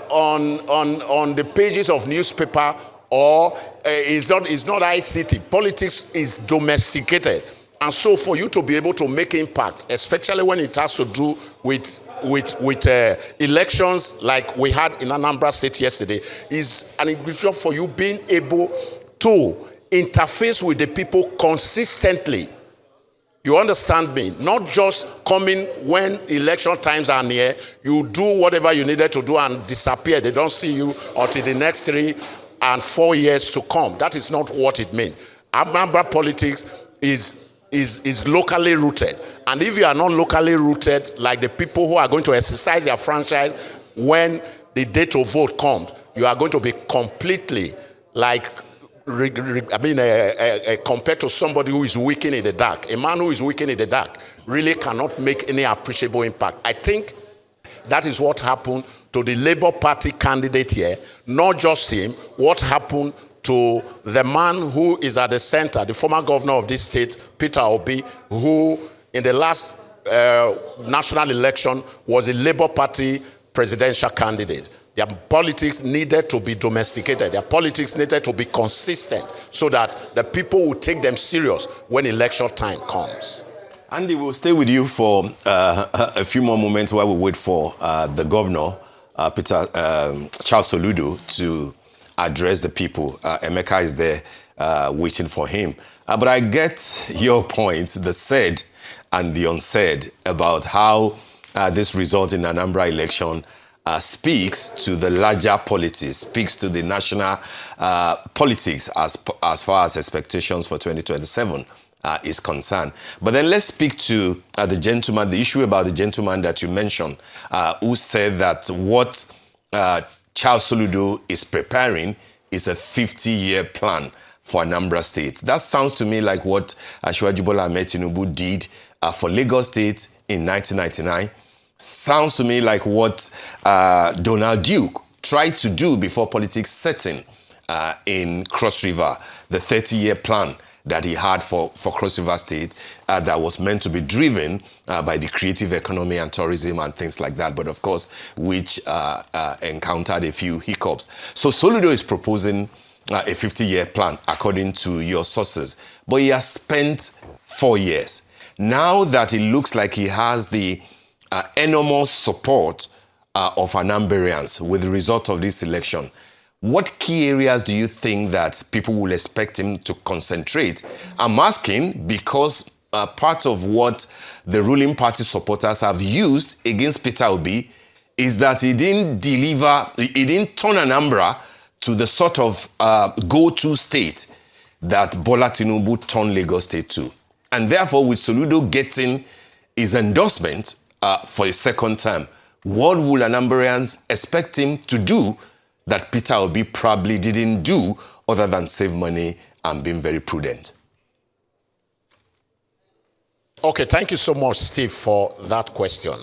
on the pages of newspaper, or is not ICT. Politics is domesticated. And so for you to be able to make impact, especially when it has to do with elections like we had in Anambra State yesterday, is an indication for you being able to interface with the people consistently. You understand me? Not just coming when election times are near, you do whatever you needed to do and disappear. They don't see you until the next 3 and 4 years to come. That is not what it means. Anambra politics is locally rooted. And if you are not locally rooted, like the people who are going to exercise their franchise when the day to vote comes, you are going to be completely like, compared to somebody who is weakened in the dark. A man who is weakened in the dark really cannot make any appreciable impact. I think that is what happened to the Labour Party candidate here. Not just him, what happened to the man who is at the center, the former governor of this state, Peter Obi, who in the last national election was a Labour Party presidential candidate. Their politics needed to be domesticated. Their politics needed to be consistent so that the people will take them serious when election time comes. Andy, we'll stay with you for a few more moments while we wait for the governor, Charles Soludo, to address the people. Emeka is there waiting for him. But I get your point, the said and the unsaid, about how this result in Anambra election speaks to the larger politics, speaks to the national politics as far as expectations for 2027 is concerned. But then let's speak to the gentleman, the issue about the gentleman that you mentioned, who said that what Charles Soludo is preparing is a 50-year plan for Anambra State. That sounds to me like what Asiwaju Bola Ahmed Tinubu did for Lagos State in 1999. Sounds to me like what Donald Duke tried to do before politics set in Cross River, the 30-year plan that he had for Cross River State that was meant to be driven by the creative economy and tourism and things like that, but of course, which encountered a few hiccups. So Soludo is proposing a 50-year plan, according to your sources, but he has spent 4 years. Now that it looks like he has the enormous support of Anambrians with the result of this election, what key areas do you think that people will expect him to concentrate? I'm asking because part of what the ruling party supporters have used against Peter Obi is that he didn't turn Anambra to the sort of go-to state that Bola Tinubu turned Lagos State to. And therefore, with Soludo getting his endorsement for a second term, what will Anambrians expect him to do that Peter Obi probably didn't do other than save money and being very prudent? Okay, thank you so much, Steve, for that question.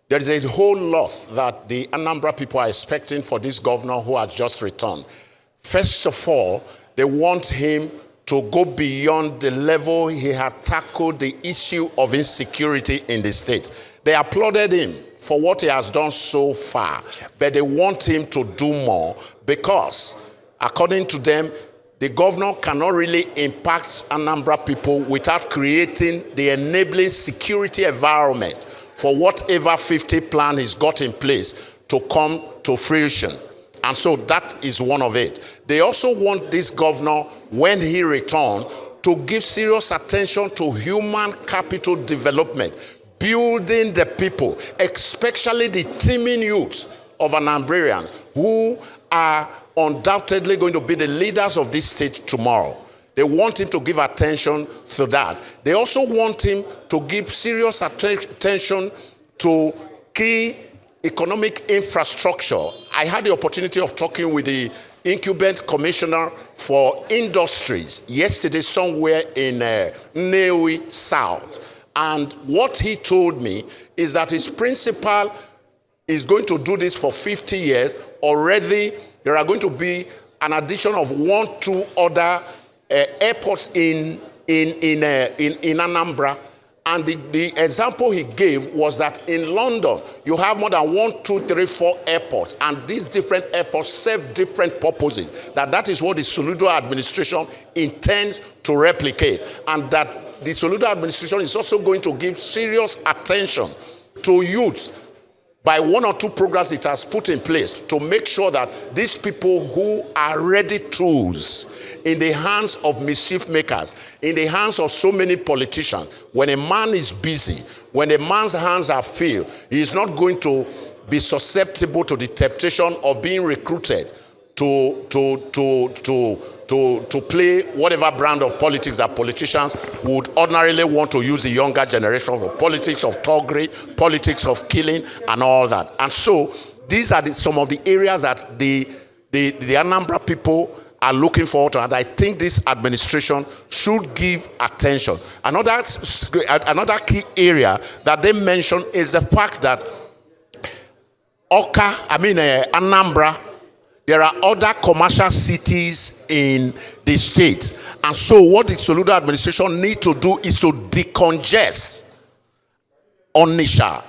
There is a whole lot that the Anambra people are expecting for this governor who has just returned. First of all, they want him to go beyond the level he had tackled the issue of insecurity in the state. They applauded him for what he has done so far, but they want him to do more because, according to them, the governor cannot really impact Anambra people without creating the enabling security environment for whatever 50 plan he's got in place to come to fruition. And so that is one of it. They also want this governor, when he returns, to give serious attention to human capital development, building the people, especially the teeming youths of Anambrians who are undoubtedly going to be the leaders of this state tomorrow. They want him to give attention to that. They also want him to give serious attention to key economic infrastructure. I had the opportunity of talking with the incumbent commissioner for industries yesterday somewhere in Nnewi South. And what he told me is that his principal is going to do this for 50 years. Already, there are going to be an addition of 1-2 other airports in Anambra. And the example he gave was that in London, you have more than 1, 2, 3, 4 airports. And these different airports serve different purposes. That is what the Soludo administration intends to replicate. And that the Soludo administration is also going to give serious attention to youths by 1 or 2 programs it has put in place to make sure that these people who are ready tools in the hands of mischief makers, in the hands of so many politicians, when a man is busy, when a man's hands are filled, he is not going to be susceptible to the temptation of being recruited to play whatever brand of politics that politicians would ordinarily want to use the younger generation for, politics of thuggery, politics of killing, and all that. And so these are some of the areas that the Anambra people are looking forward to, and I think this administration should give attention. Another key area that they mentioned is the fact that Anambra, there are other commercial cities in the state. And so what the Soludo administration need to do is to decongest Onitsha,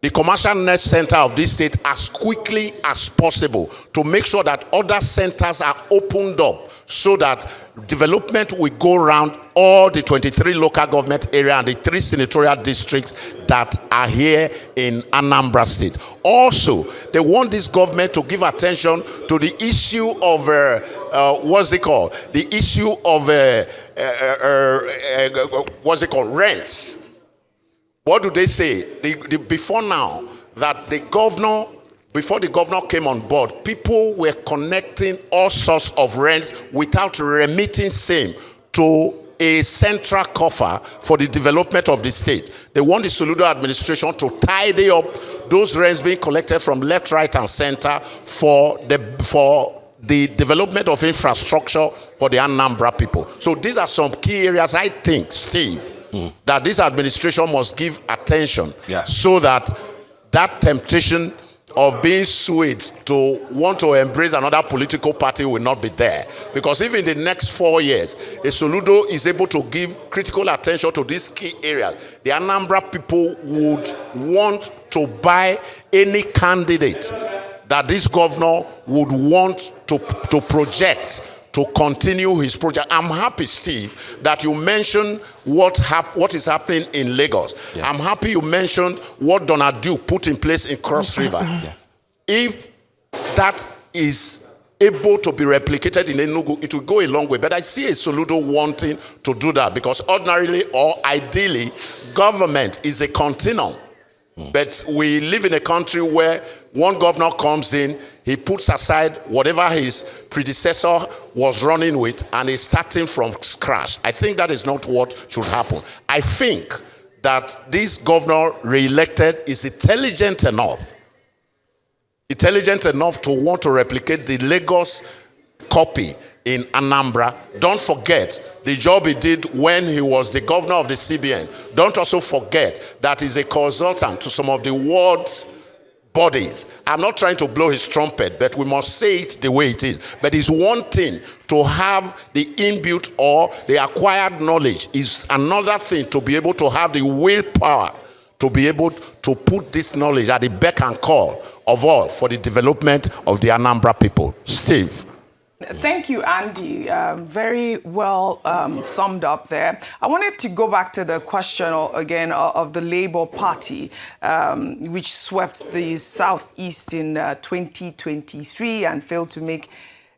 the commercial net center of this state, as quickly as possible to make sure that other centers are opened up so that development will go around all the 23 local government area and the 3 senatorial districts that are here in Anambra State. Also, they want this government to give attention to the issue of the issue of rents. What do they say? Before now, that the governor before the governor came on board, people were connecting all sorts of rents without remitting same to a central coffer for the development of the state. They want the Soludo administration to tidy up those rents being collected from left, right, and center for the development of infrastructure for the Anambra people. So these are some key areas, I think, Steve, that this administration must give attention, so that that temptation of being swayed to want to embrace another political party will not be there. Because if in the next 4 years, a Soludo is able to give critical attention to these key areas, the Anambra people would want to buy any candidate that this governor would want to project to continue his project. I'm happy, Steve, that you mentioned what is happening in Lagos. I'm happy you mentioned what Donald Duke put in place in Cross River. If that is able to be replicated in Enugu, it will go a long way. But I see a Soludo wanting to do that, because ordinarily or ideally, government is a continuum. But we live in a country where one governor comes in, he puts aside whatever his predecessor was running with, and is starting from scratch. I think that is not what should happen. I think that this governor re-elected is intelligent enough to want to replicate the Lagos copy in Anambra. Don't forget the job he did when he was the governor of the CBN. Don't also forget that he's a consultant to some of the world's bodies. I'm not trying to blow his trumpet, but we must say it the way it is. But it's one thing to have the inbuilt or the acquired knowledge. Is another thing to be able to have the willpower to be able to put this knowledge at the beck and call of all for the development of the Anambra people. Steve. Thank you, Andy. Very well summed up there. I wanted to go back to the question again of the Labour Party, which swept the Southeast in 2023 and failed to make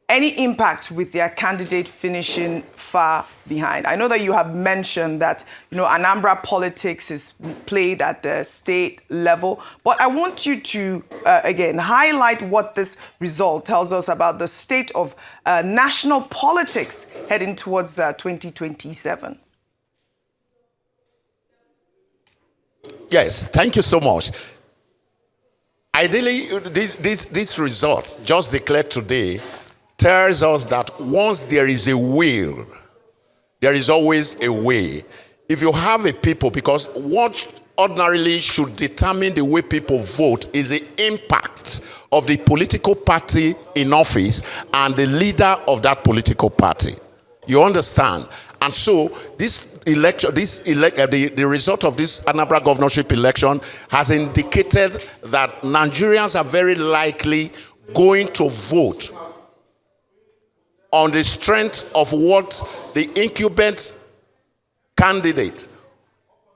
any impact with their candidate finishing far behind. I know that you have mentioned that, Anambra politics is played at the state level, but I want you to, again, highlight what this result tells us about the state of national politics heading towards 2027. Yes, thank you so much. Ideally, this result just declared today tells us that once there is a will, there is always a way. If you have a people, because what ordinarily should determine the way people vote is the impact of the political party in office and the leader of that political party. You understand? And so this election, the result of this Anambra governorship election has indicated that Nigerians are very likely going to vote on the strength of what the incumbent candidate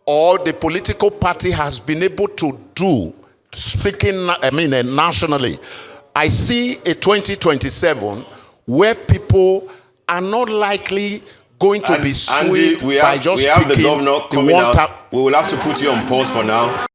or the political party has been able to do, speaking, nationally. I see a 2027 where people are not likely going to be swayed by just we have the governor coming out. out. We will have to put you on pause for now.